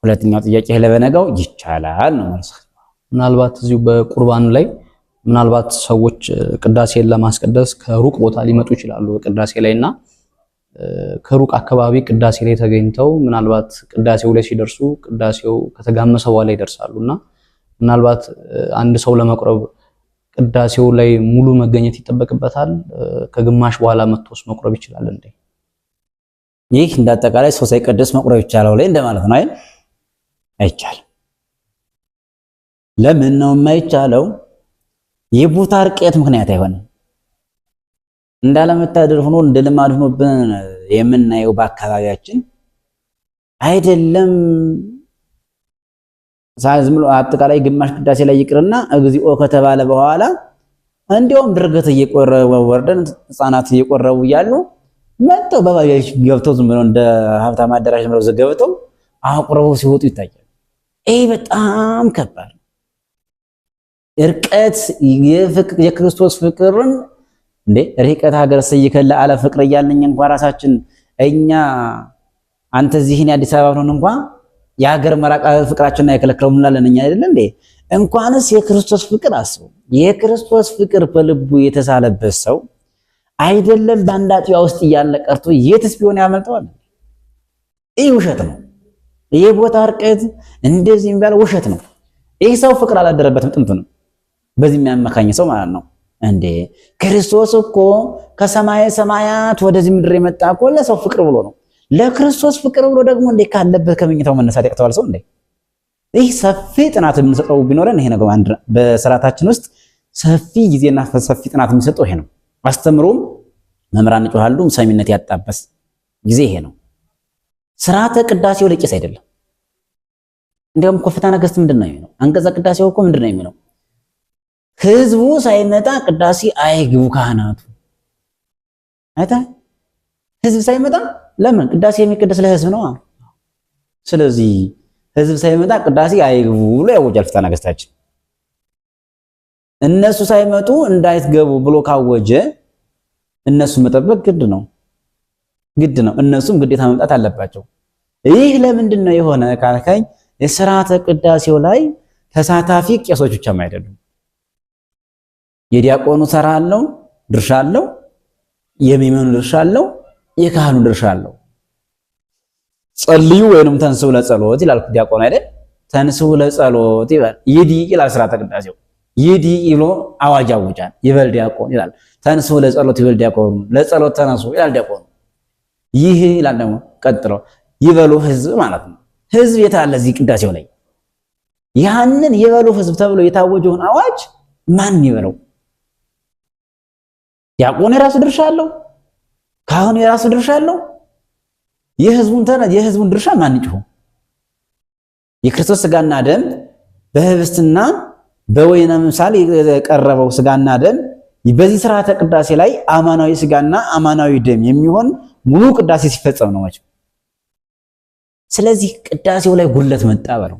ሁለተኛው ጥያቄህ ለበነጋው ይቻላል ነው መልስ። ምናልባት እዚሁ በቁርባን ላይ ምናልባት ሰዎች ቅዳሴን ለማስቀደስ ከሩቅ ቦታ ሊመጡ ይችላሉ በቅዳሴ ላይና ከሩቅ አካባቢ ቅዳሴ ላይ ተገኝተው ምናልባት ቅዳሴው ላይ ሲደርሱ ቅዳሴው ከተጋመሰ በኋላ ይደርሳሉና ምናልባት አንድ ሰው ለመቁረብ ቅዳሴው ላይ ሙሉ መገኘት ይጠበቅበታል? ከግማሽ በኋላ መጥቶስ መቁረብ ይችላል እንዴ? ይህ እንዳጠቃላይ ሰው ሳይቀደስ መቁረብ ይቻላል ላይ እንደማለት ነው አይደል? አይቻልም። ለምን ነው የማይቻለው? የቦታ ርቀት ምክንያት አይሆንም። እንዳለመታደል ሆኖ እንደ ልማድ ሆኖብን የምናየው በአካባቢያችን አይደለም። ዝም ብሎ አጠቃላይ ግማሽ ቅዳሴ ላይ ይቅርና እግዚኦ ከተባለ በኋላ እንዲያውም ድርገት እየቆረቡ ወርደን ህፃናት እየቆረቡ እያሉ መጥተው በባቢያች ገብተው ዝም ብለው እንደ ሀብታም አዳራሽ ነው ዘገብተው አቁረው ሲወጡ ይታያል። ይሄ በጣም ከባድ እርቀት የክርስቶስ ፍቅርን እንዴ ርቀት ሀገር ሰይከለ አለ ፍቅር እያልኝ እንኳን ራሳችን እኛ አንተ እዚህን አዲስ አበባ ሆነን እንኳን የሀገር መራቃ ፍቅራችንን አይከለክለው ምናለን እኛ አይደል እንዴ? እንኳንስ የክርስቶስ ፍቅር አስቡ። የክርስቶስ ፍቅር በልቡ የተሳለበት ሰው አይደለም በአንድ አጥቢያ ውስጥ እያለ ቀርቶ የትስ ቢሆን ያመልጠዋል። ይህ ውሸት ነው። ይህ ቦታ ርቀት እንደዚህ የሚባለው ውሸት ነው። ይህ ሰው ፍቅር አላደረበትም ጥንት ነው። በዚህ የሚያመካኝ ሰው ማለት ነው። እንዴ ክርስቶስ እኮ ከሰማየ ሰማያት ወደዚህ ምድር የመጣ እኮ ለሰው ፍቅር ብሎ ነው። ለክርስቶስ ፍቅር ብሎ ደግሞ እንዴ ካለበት ከመኝታው መነሳት ያቅተዋል ሰው እንዴ? ይህ ሰፊ ጥናት የምንሰጠው ቢኖረን ይሄ ነው። አንድ በስርዓታችን ውስጥ ሰፊ ጊዜና ሰፊ ጥናት የሚሰጠው ይሄ ነው። አስተምሮም መምህራን ጮሃሉ ሰሚነት ያጣበስ ጊዜ ይሄ ነው። ስርዓተ ቅዳሴው ለቄስ አይደለም። እንዲያውም እኮ ፍትሐ ነገሥት ምንድነው የሚለው? አንቀጸ ቅዳሴው እኮ ምንድነው የሚለው? ህዝቡ ሳይመጣ ቅዳሴ አይግቡ ካህናቱ። አይታ ህዝብ ሳይመጣ ለምን ቅዳሴ የሚቀደስ ለህዝብ ነው። ስለዚህ ህዝብ ሳይመጣ ቅዳሴ አይግቡ ብሎ ያወጃል ፍትሐ ነገሥታችን። እነሱ ሳይመጡ እንዳይትገቡ ብሎ ካወጀ እነሱ መጠበቅ ግድ ነው። እነሱም ግዴታ መምጣት አለባቸው። ይህ ለምንድን ነው የሆነ ካልከኝ የሥርዓተ ቅዳሴው ላይ ተሳታፊ ቄሶች ብቻም አይደሉም። የዲያቆኑ ተራ አለው፣ ድርሻ አለው። የሚመኑ ድርሻ አለው፣ የካህኑ ድርሻ አለው። ጸልዩ ወይንም ተንሥኡ ለጸሎት ይላል ዲያቆኑ አይደል? ተንሥኡ ለጸሎት ይላል። ይዲቅ ይላል ሥርዓተ ቅዳሴው። ይዲቅ ብሎ አዋጅ ያውጃል። ይበል ዲያቆን ይላል። ተንሥኡ ለጸሎት ይበል ዲያቆኑ። ለጸሎት ተነሱ ይላል ዲያቆኑ። ይህ ይላል ደግሞ ቀጥሎ ይበሉ ህዝብ ማለት ነው። ህዝብ የታለ እዚህ ቅዳሴው ላይ? ያንን ይበሉ ህዝብ ተብሎ የታወጀውን አዋጅ ማን ይበለው? ዲያቆኑ የራሱ ድርሻ አለው፣ ካህኑ የራሱ ድርሻ አለው። የህዝቡን ድርሻ ማን ይጭሁ? የክርስቶስ ስጋና ደም በህብስትና በወይነ ምሳሌ የቀረበው ስጋና ደም በዚህ ሥርዓተ ቅዳሴ ላይ አማናዊ ስጋና አማናዊ ደም የሚሆን ሙሉ ቅዳሴ ሲፈጸም ነው ማለት። ስለዚህ ቅዳሴው ላይ ጉድለት መጣ በለው።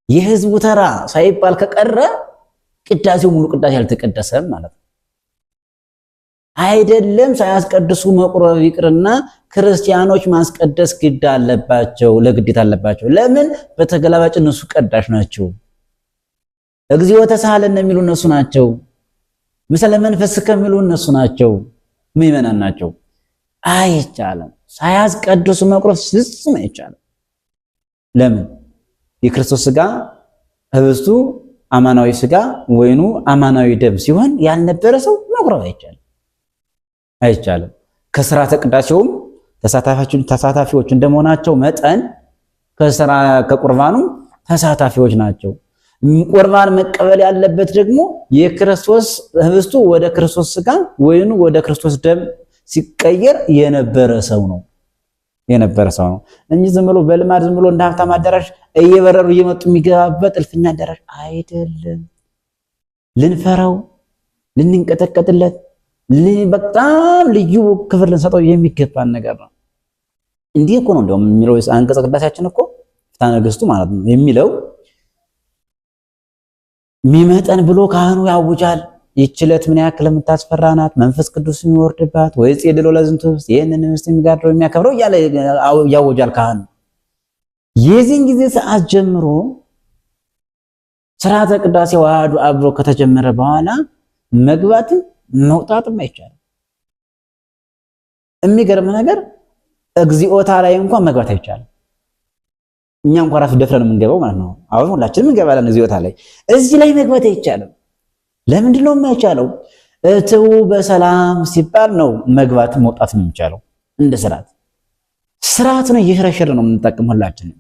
የህዝቡ ተራ ሳይባል ከቀረ ቅዳሴው ሙሉ ቅዳሴ አልተቀደሰም ማለት ነው። አይደለም ሳያስቀድሱ መቁረብ ይቅርና ክርስቲያኖች ማስቀደስ ግድ አለባቸው፣ ለግዴታ አለባቸው። ለምን? በተገላባጭ እነሱ ቀዳሽ ናቸው። እግዚኦ ተሳሃለን የሚሉ እነሱ ናቸው። ምስለ መንፈስ ከሚሉ እነሱ ናቸው። ምእመናን ናቸው። አይቻልም። ሳያስቀድሱ መቁረብ ፍጹም አይቻልም። ለምን? የክርስቶስ ስጋ ህብስቱ አማናዊ ስጋ ወይኑ አማናዊ ደም ሲሆን ያልነበረ ሰው መቁረብ አይቻልም። ከሥርዓተ ቅዳሴውም ተሳታፊዎች እንደመሆናቸው መጠን ከቁርባኑ ተሳታፊዎች ናቸው። ቁርባን መቀበል ያለበት ደግሞ የክርስቶስ ህብስቱ ወደ ክርስቶስ ስጋ ወይኑ ወደ ክርስቶስ ደም ሲቀየር የነበረ ሰው ነው እንጂ ዝም ብሎ በልማድ ዝም ብሎ እንደ ሀብታም አዳራሽ እየበረሩ እየመጡ የሚገባበት እልፍኛ አዳራሽ አይደለም። ልንፈራው፣ ልንንቀጠቀጥለት፣ በጣም ልዩ ክብር ልንሰጠው የሚገባን ነገር ነው። እንዲህ እኮ ነው እንደውም የሚለው አንቀጸ ቅዳሴያችን እኮ ፍትሐ ነገሥቱ ማለት ነው የሚለው ሚመጠን ብሎ ካህኑ ያውጃል። ይችለት ምን ያክል የምታስፈራ ናት፣ መንፈስ ቅዱስ የሚወርድባት ወይስ የድሎ ለዝንቱ ይሄንን ምስት የሚጋድረው የሚያከብረው እያለ ያውጃል ካህኑ። የዚህን ጊዜ ሰዓት ጀምሮ ሥርዓተ ቅዳሴው አሐዱ አብሮ ከተጀመረ በኋላ መግባትም መውጣትም አይቻልም። የሚገርም ነገር እግዚኦታ ላይ እንኳን መግባት አይቻልም። እኛ እንኳን ራሱ ደፍረን የምንገባው ማለት ነው። አሁን ሁላችንም እንገባለን እግዚኦታ ላይ። እዚህ ላይ መግባት አይቻልም። ለምንድን ነው የማይቻለው? እትው በሰላም ሲባል ነው መግባት መውጣት የሚቻለው። እንደ ስርዓት ነው እየሸረሸረ ነው የምንጠቀም ሁላችንም።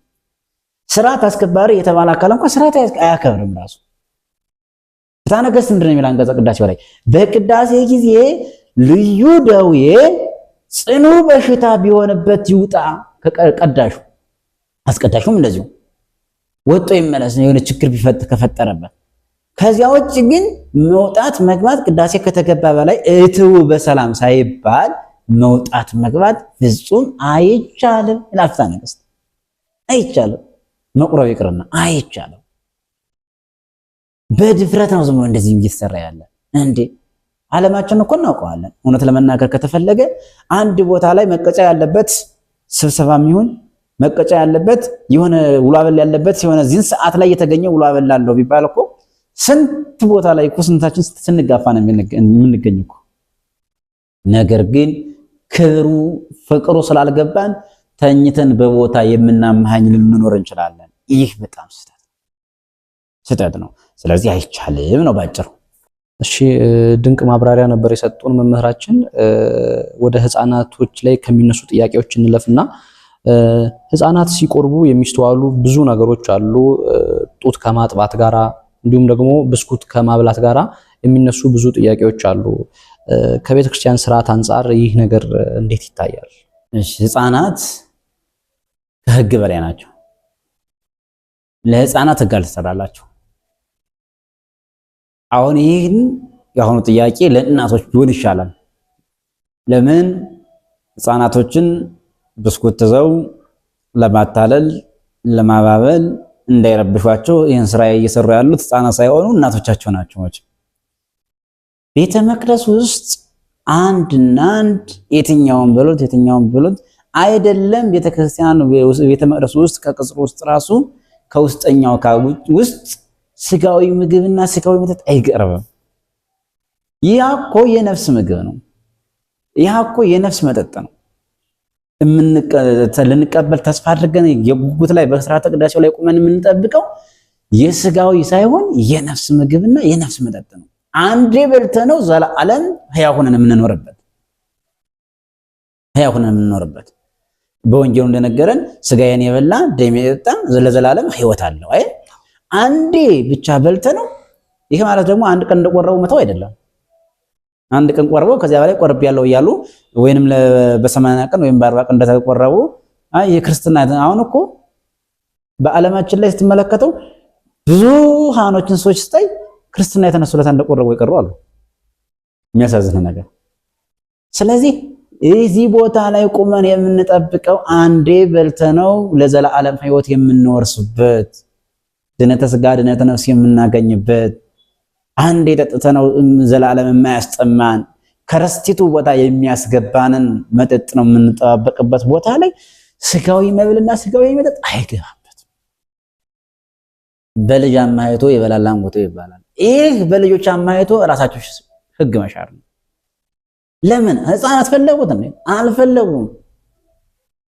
ስርዓት አስከባሪ የተባለ አካል እንኳን ስርዓት አያከብርም ራሱ። ፍትሐ ነገሥት ምንድን ነው የሚለው አንቀጸ ቅዳሴው ላይ በቅዳሴ ጊዜ ልዩ ደዌ ጽኑ በሽታ ቢሆንበት ይውጣ ከቀዳሹ፣ አስቀዳሹም እንደዚሁ ወጦ ይመለስ የሆነ ችግር ከፈጠረበት። ከዚያ ውጭ ግን መውጣት መግባት ቅዳሴ ከተገባ በላይ እትው በሰላም ሳይባል መውጣት መግባት ፍጹም አይቻልም ይላል ፍትሐ ነገሥት። አይቻልም፣ መቁረብ ይቅርና አይቻልም። በድፍረት ነው ዝም እንደዚህ እየተሰራ ያለ እንዴ! ዓለማችን እኮ እናውቀዋለን። እውነት ለመናገር ከተፈለገ አንድ ቦታ ላይ መቀጫ ያለበት ስብሰባም ይሁን መቀጫ ያለበት የሆነ ውሎ አበል ያለበት የሆነ እዚህን ሰዓት ላይ የተገኘ ውሎ አበል አለው ቢባል እኮ ስንት ቦታ ላይ እኮ ስንታችን ስንጋፋ ነው የምንገኝ እኮ። ነገር ግን ክብሩ ፍቅሩ ስላልገባን ተኝተን በቦታ የምናመሃኝ ልንኖር እንችላለን። ይህ በጣም ስህተት ነው። ስለዚህ አይቻልም ነው ባጭሩ። እሺ ድንቅ ማብራሪያ ነበር የሰጡን መምህራችን። ወደ ህፃናቶች ላይ ከሚነሱ ጥያቄዎች እንለፍና ህፃናት ሲቆርቡ የሚስተዋሉ ብዙ ነገሮች አሉ። ጡት ከማጥባት ጋራ እንዲሁም ደግሞ ብስኩት ከማብላት ጋራ የሚነሱ ብዙ ጥያቄዎች አሉ። ከቤተ ክርስቲያን ስርዓት አንጻር ይህ ነገር እንዴት ይታያል? እሺ ህፃናት ከህግ በላይ ናቸው። ለህፃናት ህግ አልተሰራላቸው። አሁን ይህን የአሁኑ ጥያቄ ለእናቶች ቢሆን ይሻላል። ለምን ህፃናቶችን ብስኩት ትዘው ለማታለል ለማባበል እንዳይረብሿቸው ይህን ስራ እየሰሩ ያሉት ህፃናት ሳይሆኑ እናቶቻቸው ናቸው። ቤተ መቅደስ ውስጥ አንድና አንድ የትኛውን ብሎት አይደለም ቤተክርስቲያን ቤተ መቅደስ ውስጥ ከቅጽሩ ውስጥ ራሱ ከውስጠኛው ውስጥ ስጋዊ ምግብና ስጋዊ መጠጥ አይቀርብም። ያ እኮ የነፍስ ምግብ ነው። ያ እኮ የነፍስ መጠጥ ነው። ልንቀበል ተስፋ አድርገን የጉጉት ላይ በስርዓተ ቅዳሴው ላይ ቆመን የምንጠብቀው የስጋዊ ሳይሆን የነፍስ ምግብና የነፍስ መጠጥ ነው። አንዴ በልተነው ዘላለም ሕያው ሆነን የምንኖርበት በወንጌሉ እንደነገረን ስጋዬን የበላ ደሜን የጠጣ ለዘላለም ሕይወት አለው። አይ አንዴ ብቻ በልተነው። ይሄ ማለት ደግሞ አንድ ቀን እንደቆረቡ መተው አይደለም። አንድ ቀን ቆርበው ከዚያ በላይ ቆርብ ያለው እያሉ ወይንም በ80 ቀን ወይም በ40 ቀን እንደተቆረቡ የክርስትና አሁን እኮ በዓለማችን ላይ ስትመለከተው ብዙሃኖችን ሰዎች ስታይ ክርስትና የተነሱለት እንደቆረቡ ይቀሩ አሉ። የሚያሳዝን ነገር። ስለዚህ እዚህ ቦታ ላይ ቁመን የምንጠብቀው አንዴ በልተነው ለዘላለም ሕይወት የምንወርስበት ድነተ ስጋ ድነተ ነፍስ የምናገኝበት አንዴ ጠጥተነው ዘላለም የማያስጠማን ከረስቲቱ ቦታ የሚያስገባንን መጠጥ ነው የምንጠባበቅበት ቦታ ላይ ስጋዊ መብልና ስጋዊ መጠጥ አይገባበት። በልጅ አማይቶ የበላል አንጎቶ ይባላል። ይህ በልጆች አማይቶ ራሳቸው ህግ መሻር ነው። ለምን ህፃናት ፈለጉት እንዴ? አልፈለጉም።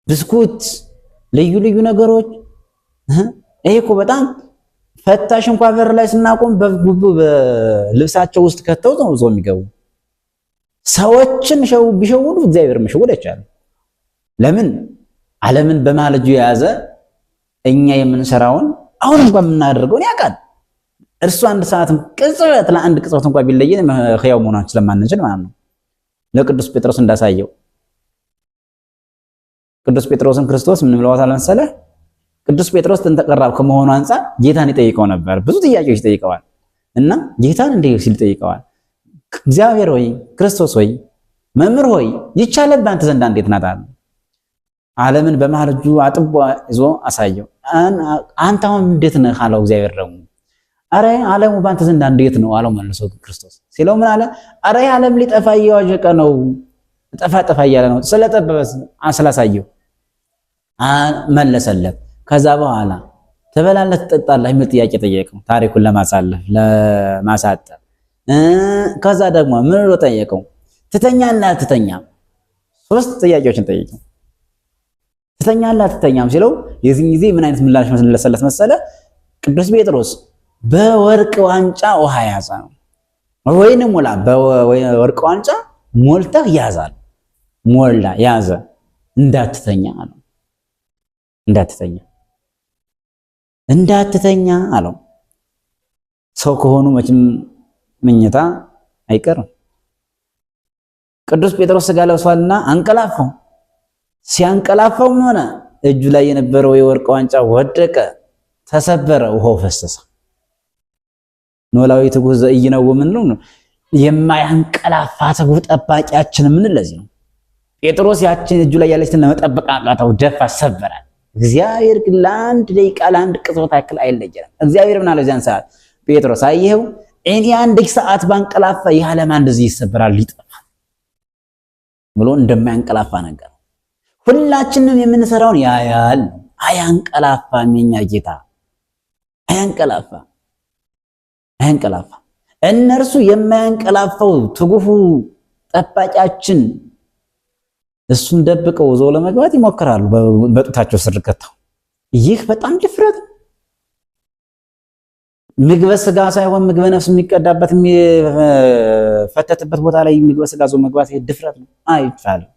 ብስኩት፣ ልዩ ልዩ ነገሮች ይሄ እኮ በጣም ፈታሽ እንኳን በር ላይ ስናቆም በልብሳቸው ውስጥ ከተው ነው የሚገቡ። ሰዎችን ቢሸውዱ እግዚአብሔር መሸወድ አይቻልም። ለምን ዓለምን በመሃል እጁ የያዘ እኛ የምንሰራውን አሁን እንኳን የምናደርገውን ያውቃል። እርሱ አንድ ሰዓትም ቅጽበት ለአንድ ቅጽበት እንኳን ቢለየን ሕያው መሆናችን ስለማንችል ማለት ነው። ለቅዱስ ጴጥሮስ እንዳሳየው ቅዱስ ጴጥሮስን ክርስቶስ ምን ብለዋታል መሰለህ? ቅዱስ ጴጥሮስ ተንተቀራብ ከመሆኑ አንፃር ጌታን ይጠይቀው ነበር። ብዙ ጥያቄዎች ይጠይቀዋል እና ጌታን እንዲህ ሲል ጠይቀዋል። እግዚአብሔር ሆይ ክርስቶስ ሆይ መምህር ሆይ ይቻላል በአንተ ዘንድ እንዴት ናት? ዓለምን በመሃል እጁ አጥቦ ይዞ አሳየው። አንተ አሁን እንዴት ነህ አለው። እግዚአብሔር ደግሞ አረ ዓለሙ በአንተ ዘንድ እንዴት ነው አለው መልሶ ክርስቶስ ሲለው ምን አለ? አረ ዓለም ሊጠፋ እየዋዠቀ ነው፣ ጠፋ እያለ ነው ስለጠበበስ ስላሳየው መለሰለት። ከዛ በኋላ ትበላለህ ትጠጣለህ የሚል ጥያቄ ጠየቀው፣ ታሪኩን ለማሳለፍ ለማሳጠር። ከዛ ደግሞ ምን ብሎ ጠየቀው? ትተኛለህ አትተኛም? ሶስት ጥያቄዎችን ጠየቀው። ትተኛለህ አትተኛም ሲለው የዚህ ጊዜ ምን አይነት ምላሽ መለሰለት መሰለ? ቅዱስ ጴጥሮስ በወርቅ ዋንጫ ውሃ ያዘ ነው ወይንም ሙላ፣ በወርቅ ዋንጫ ሞልተህ ያዛል። ሞላ ያዘ፣ እንዳትተኛ አለው። እንዳትተኛ እንዳትተኛ አለው። ሰው ከሆኑ መቼም መኝታ አይቀርም። ቅዱስ ጴጥሮስ ሥጋ ለብሷልና አንቀላፋው። ሲያንቀላፋው ምን ሆነ? እጁ ላይ የነበረው የወርቅ ዋንጫ ወደቀ፣ ተሰበረ፣ ውሃው ፈሰሰ። ኖላዊ ትጉህ ዘኢይነውም ምንለው ነው? የማያንቀላፋ ትጉህ ጠባቂያችን ምን ለዚህ ነው። ጴጥሮስ ያችን እጁ ላይ ያለችን ለመጠበቅ አቃተው፣ ደፋ፣ ሰበራል። እግዚአብሔር ግን ለአንድ ደቂቃ ለአንድ ቅጽበት ያክል አይለየንም። እግዚአብሔር ምን አለ እዚያን ሰዓት? ጴጥሮስ አየኸው፣ እኔ አንድ ሰዓት ባንቀላፋ ይህ ዓለም እንደዚህ ይሰበራል፣ ይጠፋል ብሎ እንደማያንቀላፋ ነገር ሁላችንም የምንሰራውን ያያል። አያንቀላፋም። የኛ ጌታ አያንቀላፋም። እነርሱ የማያንቀላፋው ትጉሁ ጠባቂያችን እሱን ደብቀው ዘው ለመግባት ይሞክራሉ፣ በጡታቸው ስር ከተው። ይህ በጣም ድፍረት ነው። ምግበ ስጋ ሳይሆን ምግበ ነፍስ የሚቀዳበት የሚፈተትበት ቦታ ላይ ምግበ ስጋ ዘው መግባት ይሄ ድፍረት ነው። አይቻልም።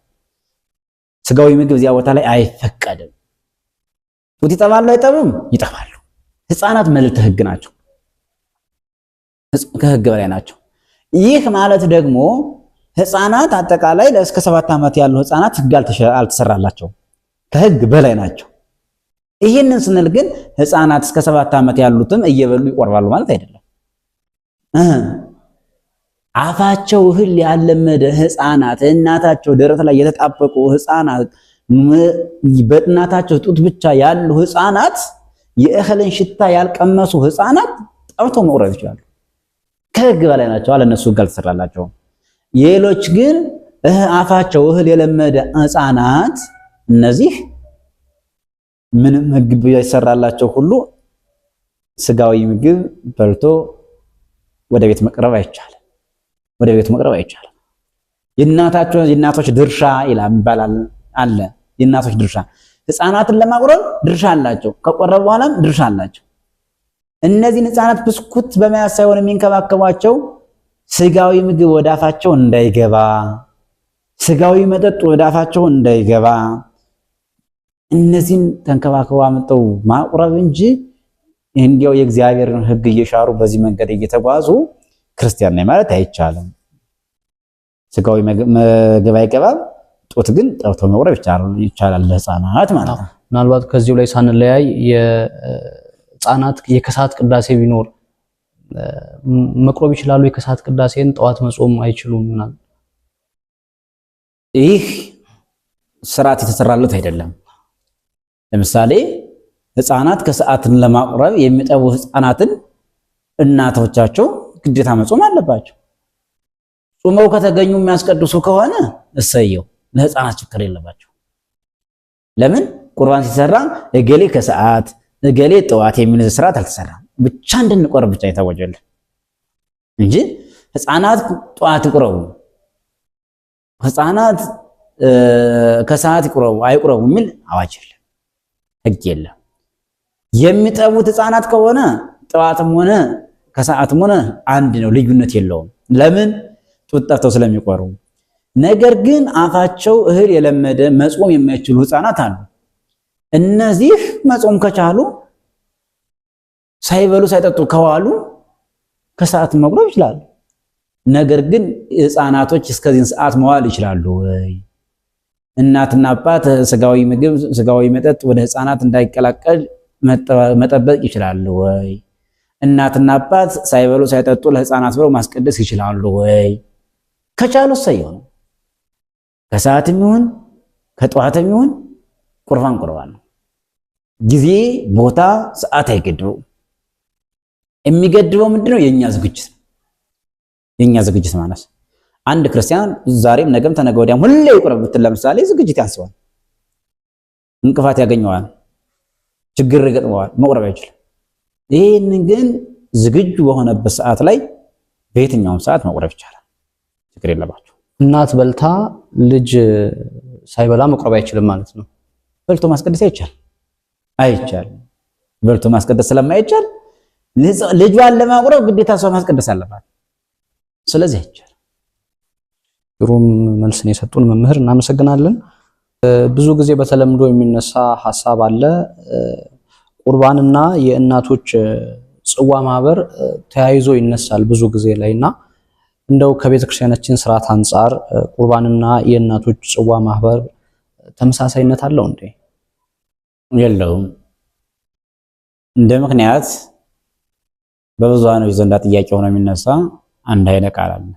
ስጋዊ ምግብ እዚያ ቦታ ላይ አይፈቀድም። ጡት ይጠባሉ አይጠቡም? ይጠባሉ። ሕፃናት መልዕልተ ሕግ ናቸው፣ ከሕግ በላይ ናቸው። ይህ ማለት ደግሞ ሕፃናት አጠቃላይ እስከ 7 ዓመት ያሉ ሕፃናት ሕግ አልተሰራላቸው፣ ከሕግ በላይ ናቸው። ይህንን ስንል ግን ሕፃናት እስከ 7 ዓመት ያሉትም እየበሉ ይቆርባሉ ማለት አይደለም። አፋቸው እህል ያለመደ ሕፃናት፣ እናታቸው ደረት ላይ የተጣበቁ ሕፃናት፣ በእናታቸው ጡት ብቻ ያሉ ሕፃናት፣ የእህልን ሽታ ያልቀመሱ ሕፃናት ጠብተው መቁረብ ይችላሉ። ከሕግ በላይ ናቸው፣ አለነሱ ሕግ አልተሰራላቸውም። ሌሎች ግን አፋቸው እህል የለመደ ሕፃናት እነዚህ ምንም ሕግ ቢሰራላቸው ሁሉ ስጋዊ ምግብ በልቶ ወደ ቤት መቅረብ አይቻልም። የእናቶች ድርሻ ይባላል አለ። የእናቶች ድርሻ ሕፃናትን ለማቁረብ ድርሻ አላቸው፣ ከቆረቡ በኋላም ድርሻ አላቸው። እነዚህን ሕፃናት ብስኩት በመያዝ ሳይሆን የሚንከባከቧቸው ስጋዊ ምግብ ወደ አፋቸው እንዳይገባ፣ ስጋዊ መጠጥ ወደ አፋቸው እንዳይገባ እነዚህን ተንከባክበው አመጣው ማቁረብ እንጂ እንዲያው የእግዚአብሔርን ሕግ እየሻሩ በዚህ መንገድ እየተጓዙ ክርስቲያን ነኝ ማለት አይቻልም። ስጋዊ ምግብ አይገባም፣ ጡት ግን ጠብቶ መቁረብ ይቻላል ለሕፃናት ማለት ነው። ምናልባት ከዚሁ ላይ ሳንለያይ የሕፃናት የከሰዓት ቅዳሴ ቢኖር መቁረብ ይችላሉ። የከሰዓት ቅዳሴን ጠዋት መጾም አይችሉም። ምናምን ይህ ስርዓት የተሰራለት አይደለም። ለምሳሌ ሕፃናት ከሰዓትን ለማቁረብ የሚጠቡ ሕፃናትን እናቶቻቸው ግዴታ መጾም አለባቸው። ጾመው ከተገኙ የሚያስቀድሱ ከሆነ እሰየው፣ ለሕፃናት ችግር የለባቸው። ለምን ቁርባን ሲሰራ እገሌ ከሰዓት እገሌ ጠዋት የሚል ስርዓት አልተሰራም። ብቻ እንድንቆርብ ብቻ የታወጀልን እንጂ ሕፃናት ጠዋት ይቁረቡ፣ ሕፃናት ከሰዓት ይቁረቡ አይቁረቡ የሚል አዋጅ የለም፣ ሕግ የለም። የሚጠቡት ሕፃናት ከሆነ ጠዋትም ሆነ ከሰዓትም ሆነ አንድ ነው፣ ልዩነት የለውም። ለምን ጡት ጠብተው ስለሚቆርቡ። ነገር ግን አፋቸው እህል የለመደ መጾም የማይችሉ ሕፃናት አሉ። እነዚህ መጾም ከቻሉ ሳይበሉ ሳይጠጡ ከዋሉ ከሰዓት መቁረብ ይችላሉ። ነገር ግን ሕፃናቶች እስከዚህን ሰዓት መዋል ይችላሉ ወይ? እናትና አባት ስጋዊ ምግብ ስጋዊ መጠጥ ወደ ሕፃናት እንዳይቀላቀል መጠበቅ ይችላሉ ወይ? እናትና አባት ሳይበሉ ሳይጠጡ ለሕፃናት ብለው ማስቀደስ ይችላሉ ወይ? ከቻሉ ሰየው ነው። ከሰዓትም ይሁን ከጠዋትም ይሁን ቁርባን ቁርባን ነው። ጊዜ ቦታ ሰዓት አይገድበው። የሚገድበው ምንድነው? የኛ ዝግጅት ማነስ። አንድ ክርስቲያን ዛሬም ነገም ተነገ ወዲያም ሁሌ ይቁረብ ብትል ለምሳሌ ዝግጅት ያንስዋል፣ እንቅፋት ያገኘዋል፣ ችግር ይገጥመዋል፣ መቁረብ አይችልም። ይህንን ግን ዝግጁ በሆነበት ሰዓት ላይ በየትኛውም ሰዓት መቁረብ ይቻላል፣ ችግር የለባቸው። እናት በልታ ልጅ ሳይበላ መቁረብ አይችልም ማለት ነው። በልቶ ማስቀደስ አይቻልም። በልቶ ማስቀደስ ስለማይቻል ልጇን ለማቁረብ ግዴታ ሰው ማስቀደስ አለባት። ስለዚህ አይቻልም። ግሩም መልስን የሰጡን መምህር እናመሰግናለን። ብዙ ጊዜ በተለምዶ የሚነሳ ሐሳብ አለ። ቁርባንና የእናቶች ጽዋ ማህበር ተያይዞ ይነሳል ብዙ ጊዜ ላይና እንደው ከቤተክርስቲያናችን ስርዓት አንጻር ቁርባንና የእናቶች ጽዋ ማህበር ተመሳሳይነት አለው እንዴ? የለውም። እንደ ምክንያት በብዙሃኖች ዘንዳ ጥያቄ ሆኖ የሚነሳ አንድ ኃይለ ቃል አለ።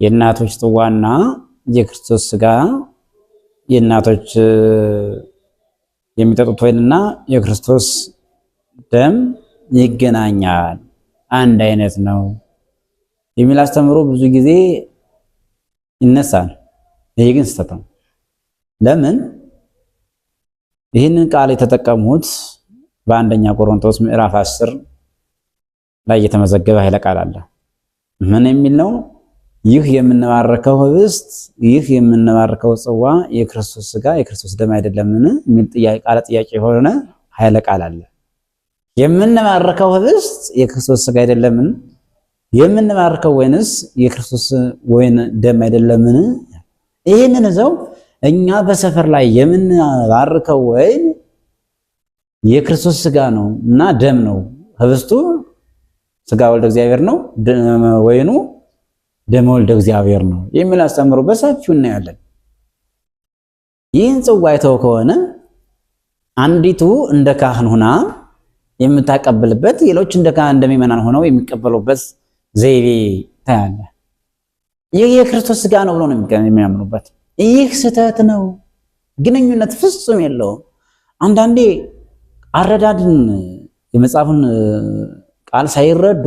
የእናቶች ጽዋና የክርስቶስ ስጋ የእናቶች የሚጠጡት ወይንና የክርስቶስ ደም ይገናኛል፣ አንድ አይነት ነው የሚል አስተምሮ ብዙ ጊዜ ይነሳል። ይሄ ግን ስህተት ነው። ለምን? ይህንን ቃል የተጠቀሙት በአንደኛ ቆሮንቶስ ምዕራፍ 10 ላይ የተመዘገበ ኃይለ ቃል አለ። ምን የሚል ነው? ይህ የምንባርከው ህብስት፣ ይህ የምንባርከው ጽዋ የክርስቶስ ስጋ የክርስቶስ ደም አይደለምን? የሚል ጥያቄ የሆነ ኃይለ ቃል አለ። የምንባርከው ህብስት የክርስቶስ ስጋ አይደለምን? የምንባርከው ወይንስ የክርስቶስ ወይን ደም አይደለምን? ይህንን እዛው እኛ በሰፈር ላይ የምንባርከው ወይን የክርስቶስ ስጋ ነው እና ደም ነው። ህብስቱ ስጋ ወልደ እግዚአብሔር ነው፣ ወይኑ ደም ወልደ እግዚአብሔር ነው የሚል አስተምሮ በሰፊው እናያለን። ይህን ጽዋ አይተው ከሆነ አንዲቱ እንደ ካህን ሆና የምታቀብልበት፣ ሌሎች እንደ ካህን እንደሚመናን ሆነው የሚቀበሉበት ዘይቤ ታያለ። ይህ የክርስቶስ ስጋ ነው ብሎ ነው የሚያምኑበት። ይህ ስህተት ነው። ግንኙነት ፍጹም የለውም። አንዳንዴ አረዳድን የመጽሐፉን ቃል ሳይረዱ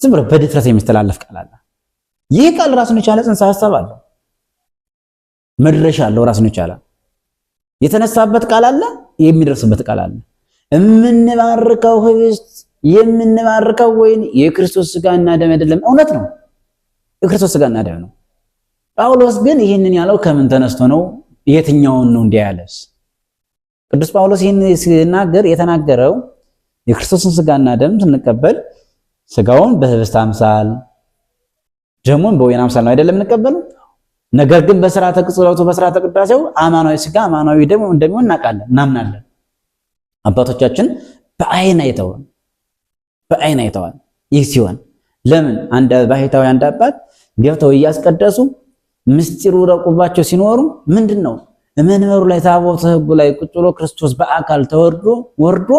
ዝም ብሎ በድፍረት የሚስተላለፍ ቃል አለ። ይህ ቃል ራሱን የቻለ ጽንሰ ሐሳብ አለው፣ መድረሻ አለው። ራሱን የቻለ የተነሳበት ቃል አለ፣ የሚደርስበት ቃል አለ። የምንባርከው ህብስት የምንባርከው ወይን የክርስቶስ ስጋና ደም አይደለም። እውነት ነው፣ የክርስቶስ ስጋና ደም ነው። ጳውሎስ ግን ይህንን ያለው ከምን ተነስቶ ነው? የትኛውን ነው እንዲህ ያለስ? ቅዱስ ጳውሎስ ይህን ሲናገር የተናገረው የክርስቶስን ስጋና ደም ስንቀበል ስጋውን በህብስት አምሳል ደሙን በወይን አምሳል ነው አይደለም እንቀበለው። ነገር ግን በሥርዓተ ቅጽበቱ በሥርዓተ ቅዳሴው አማናዊ ስጋ አማናዊ ደም እንደሚሆን እናውቃለን፣ እናምናለን። አባቶቻችን በአይን አይተዋል። ይህ ሲሆን ለምን አንድ ባሕታዊ አንድ አባት ገብተው እያስቀደሱ ምስጢሩ ረቁባቸው ሲኖሩ ምንድነው መንበሩ ላይ ታቦተ ሕጉ ላይ ቁጭ ብሎ ክርስቶስ በአካል ወርዶ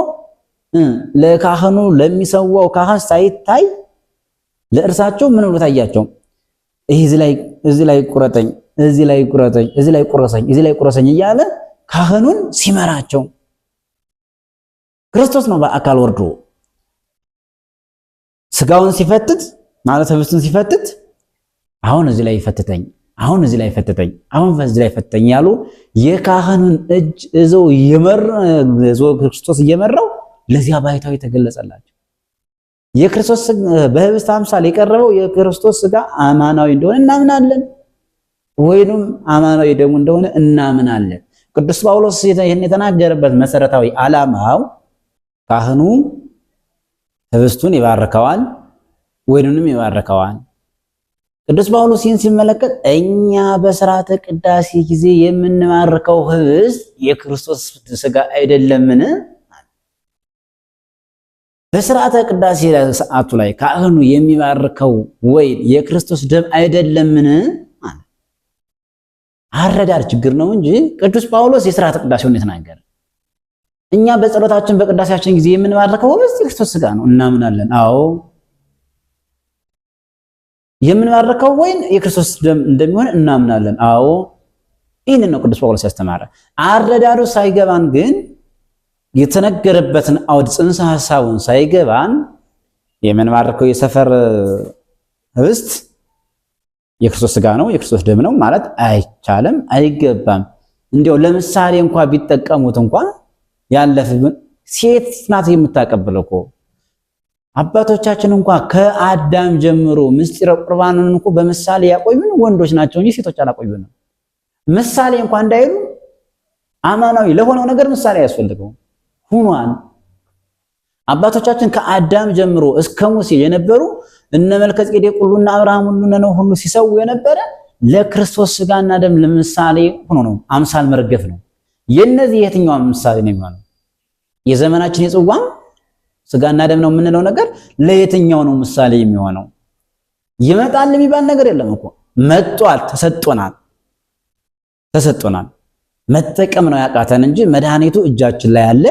ለካህኑ ለሚሰዋው ካህን ሳይታይ ለእርሳቸው ምን ብሎ ታያቸው? እዚህ ላይ ቁረጠኝ፣ እዚህ ላይ ቁረጠኝ፣ እዚህ ላይ ቁረሰኝ፣ እዚህ ላይ ቁረሰኝ እያለ ካህኑን ሲመራቸው ክርስቶስ ነው በአካል ወርዶ ስጋውን ሲፈትት ማለት ህብስቱን ሲፈትት አሁን እዚህ ላይ ይፈትተኝ፣ አሁን እዚህ ላይ ፈተተኝ፣ አሁን በዚህ ላይ ፈተተኝ ያሉ የካህኑን እጅ እዘው ክርስቶስ እየመራው ለዚያ ባሕታዊ ተገለጸላቸው። የክርስቶስ በህብስት አምሳል የቀረበው የክርስቶስ ስጋ አማናዊ እንደሆነ እናምናለን፣ ወይንም አማናዊ ደሙ እንደሆነ እናምናለን። ቅዱስ ጳውሎስ ይህን የተናገረበት መሰረታዊ ዓላማው ካህኑ ህብስቱን ይባርከዋል፣ ወይኑንም ይባርከዋል። ቅዱስ ጳውሎስ ይህን ሲመለከት እኛ በሥርዓተ ቅዳሴ ጊዜ የምንባርከው ህብስት የክርስቶስ ስጋ አይደለምን? በሥርዓተ ቅዳሴ ሰዓቱ ላይ ካህኑ የሚባርከው ወይን የክርስቶስ ደም አይደለምን? አረዳድ ችግር ነው እንጂ ቅዱስ ጳውሎስ የሥርዓተ ቅዳሴውን የተናገረ። እኛ በጸሎታችን በቅዳሴያችን ጊዜ የምንባርከው ህብስት የክርስቶስ ስጋ ነው እናምናለን። አዎ የምንባርከው ወይን የክርስቶስ ደም እንደሚሆን እናምናለን። አዎ ይህንን ነው ቅዱስ ጳውሎስ ያስተማረ። አረዳዱ ሳይገባን ግን የተነገረበትን አውድ ጽንሰ ሐሳቡን ሳይገባን የምንባርከው የሰፈር ህብስት የክርስቶስ ስጋ ነው የክርስቶስ ደም ነው ማለት አይቻልም፣ አይገባም። እንዲያው ለምሳሌ እንኳን ቢጠቀሙት እንኳን ያለፈውን ሴት ናት የምታቀብለው እኮ። አባቶቻችን እንኳን ከአዳም ጀምሮ ምስጢረ ቁርባንን እንኳን በምሳሌ ያቆዩን ወንዶች ናቸው እንጂ ሴቶች አላቆዩንም። ምሳሌ እንኳን እንዳይሉ አማናዊ ለሆነው ነገር ምሳሌ ያስፈልገው ሆኗል። አባቶቻችን ከአዳም ጀምሮ እስከ ሙሴ የነበሩ እነ መልከጼዴቅ ሁሉና አብርሃም ሁሉ ነው ሁሉ ሲሰው የነበረ ለክርስቶስ ስጋና ደም ለምሳሌ ሆኖ ነው። አምሳል መርገፍ ነው። የነዚህ የትኛው ምሳሌ ነው የሚሆነው? የዘመናችን የጽዋም ስጋና ደም ነው የምንለው ነገር ለየትኛው ነው ምሳሌ የሚሆነው? ይመጣል የሚባል ነገር የለም እኮ መጥቷል፣ ተሰጥቶናል። መጠቀም ነው ያቃተን እንጂ መድኃኒቱ እጃችን ላይ አለ።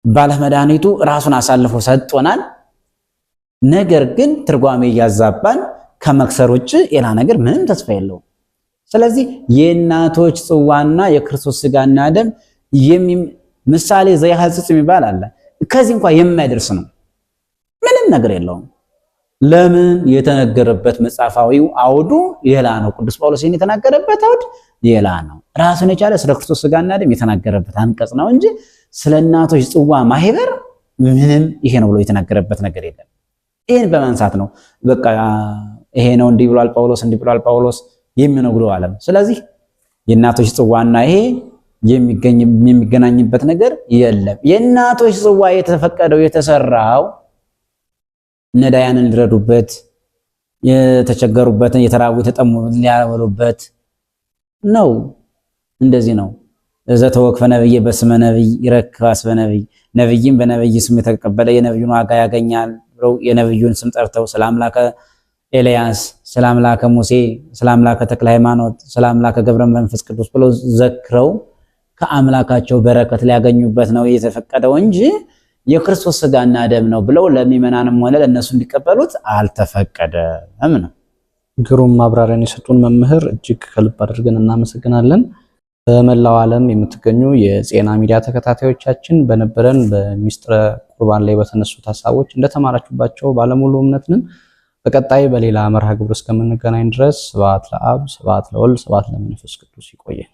ባለ መድኃኒቱ ራሱን አሳልፎ ሰጥቶናል። ነገር ግን ትርጓሜ እያዛባን ከመክሰር ውጭ ሌላ ነገር ምንም ተስፋ የለውም። ስለዚህ የእናቶች ጽዋና የክርስቶስ ስጋና ደም ምሳሌ ዘይሐጽጽ የሚባል አለ። ከዚህ እንኳን የማይደርስ ነው፣ ምንም ነገር የለውም። ለምን? የተነገረበት መጽሐፋዊው አውዱ ሌላ ነው። ቅዱስ ጳውሎስ የተናገረበት አውድ ሌላ ነው። ራሱን የቻለ ስለ ክርስቶስ ስጋና ደም የተናገረበት አንቀጽ ነው እንጂ ስለ እናቶች ጽዋ ማህበር ምንም ይሄ ነው ብሎ የተናገረበት ነገር የለም። ይሄን በማንሳት ነው በቃ ይሄ ነው እንዲህ ብሏል ጳውሎስ የሚነግረው ዓለም። ስለዚህ የእናቶች ጽዋና ይሄ የሚገናኝበት ነገር የለም። የእናቶች ጽዋ የተፈቀደው የተሰራው ነዳያንን ሊረዱበት፣ የተቸገሩበትን የተራቡ የተጠሙ ሊያበሉበት ነው። እንደዚህ ነው። ዘተወክፈ ነብይ በስመ ነብይ ይረክብ አስበ ነብይ፣ ነብይም በነብይ ስም የተቀበለ የነብዩን ዋጋ ያገኛል ብለው የነብዩን ስም ጠርተው ስለ አምላከ ኤልያስ፣ ስለ አምላከ ሙሴ፣ ስለ አምላከ ተክለ ሃይማኖት፣ ስለ አምላከ ገብረ መንፈስ ቅዱስ ብለው ዘክረው ከአምላካቸው በረከት ሊያገኙበት ነው የተፈቀደው እንጂ የክርስቶስ ስጋና ደም ነው ብለው ለሚመናንም ሆነ ለነሱ እንዲቀበሉት አልተፈቀደም ነው። ግሩም ማብራሪያን የሰጡን መምህር እጅግ ከልብ አድርገን እናመሰግናለን። በመላው ዓለም የምትገኙ የጤና ሚዲያ ተከታታዮቻችን በነበረን በሚስጥረ ቁርባን ላይ በተነሱት ሐሳቦች እንደተማራችሁባቸው ባለሙሉ እምነት ነን። በቀጣይ በሌላ መርሃ ግብር እስከምንገናኝ ድረስ ስብሐት ለአብ፣ ስብሐት ለወልድ፣ ስብሐት ለመንፈስ ቅዱስ። ይቆየን።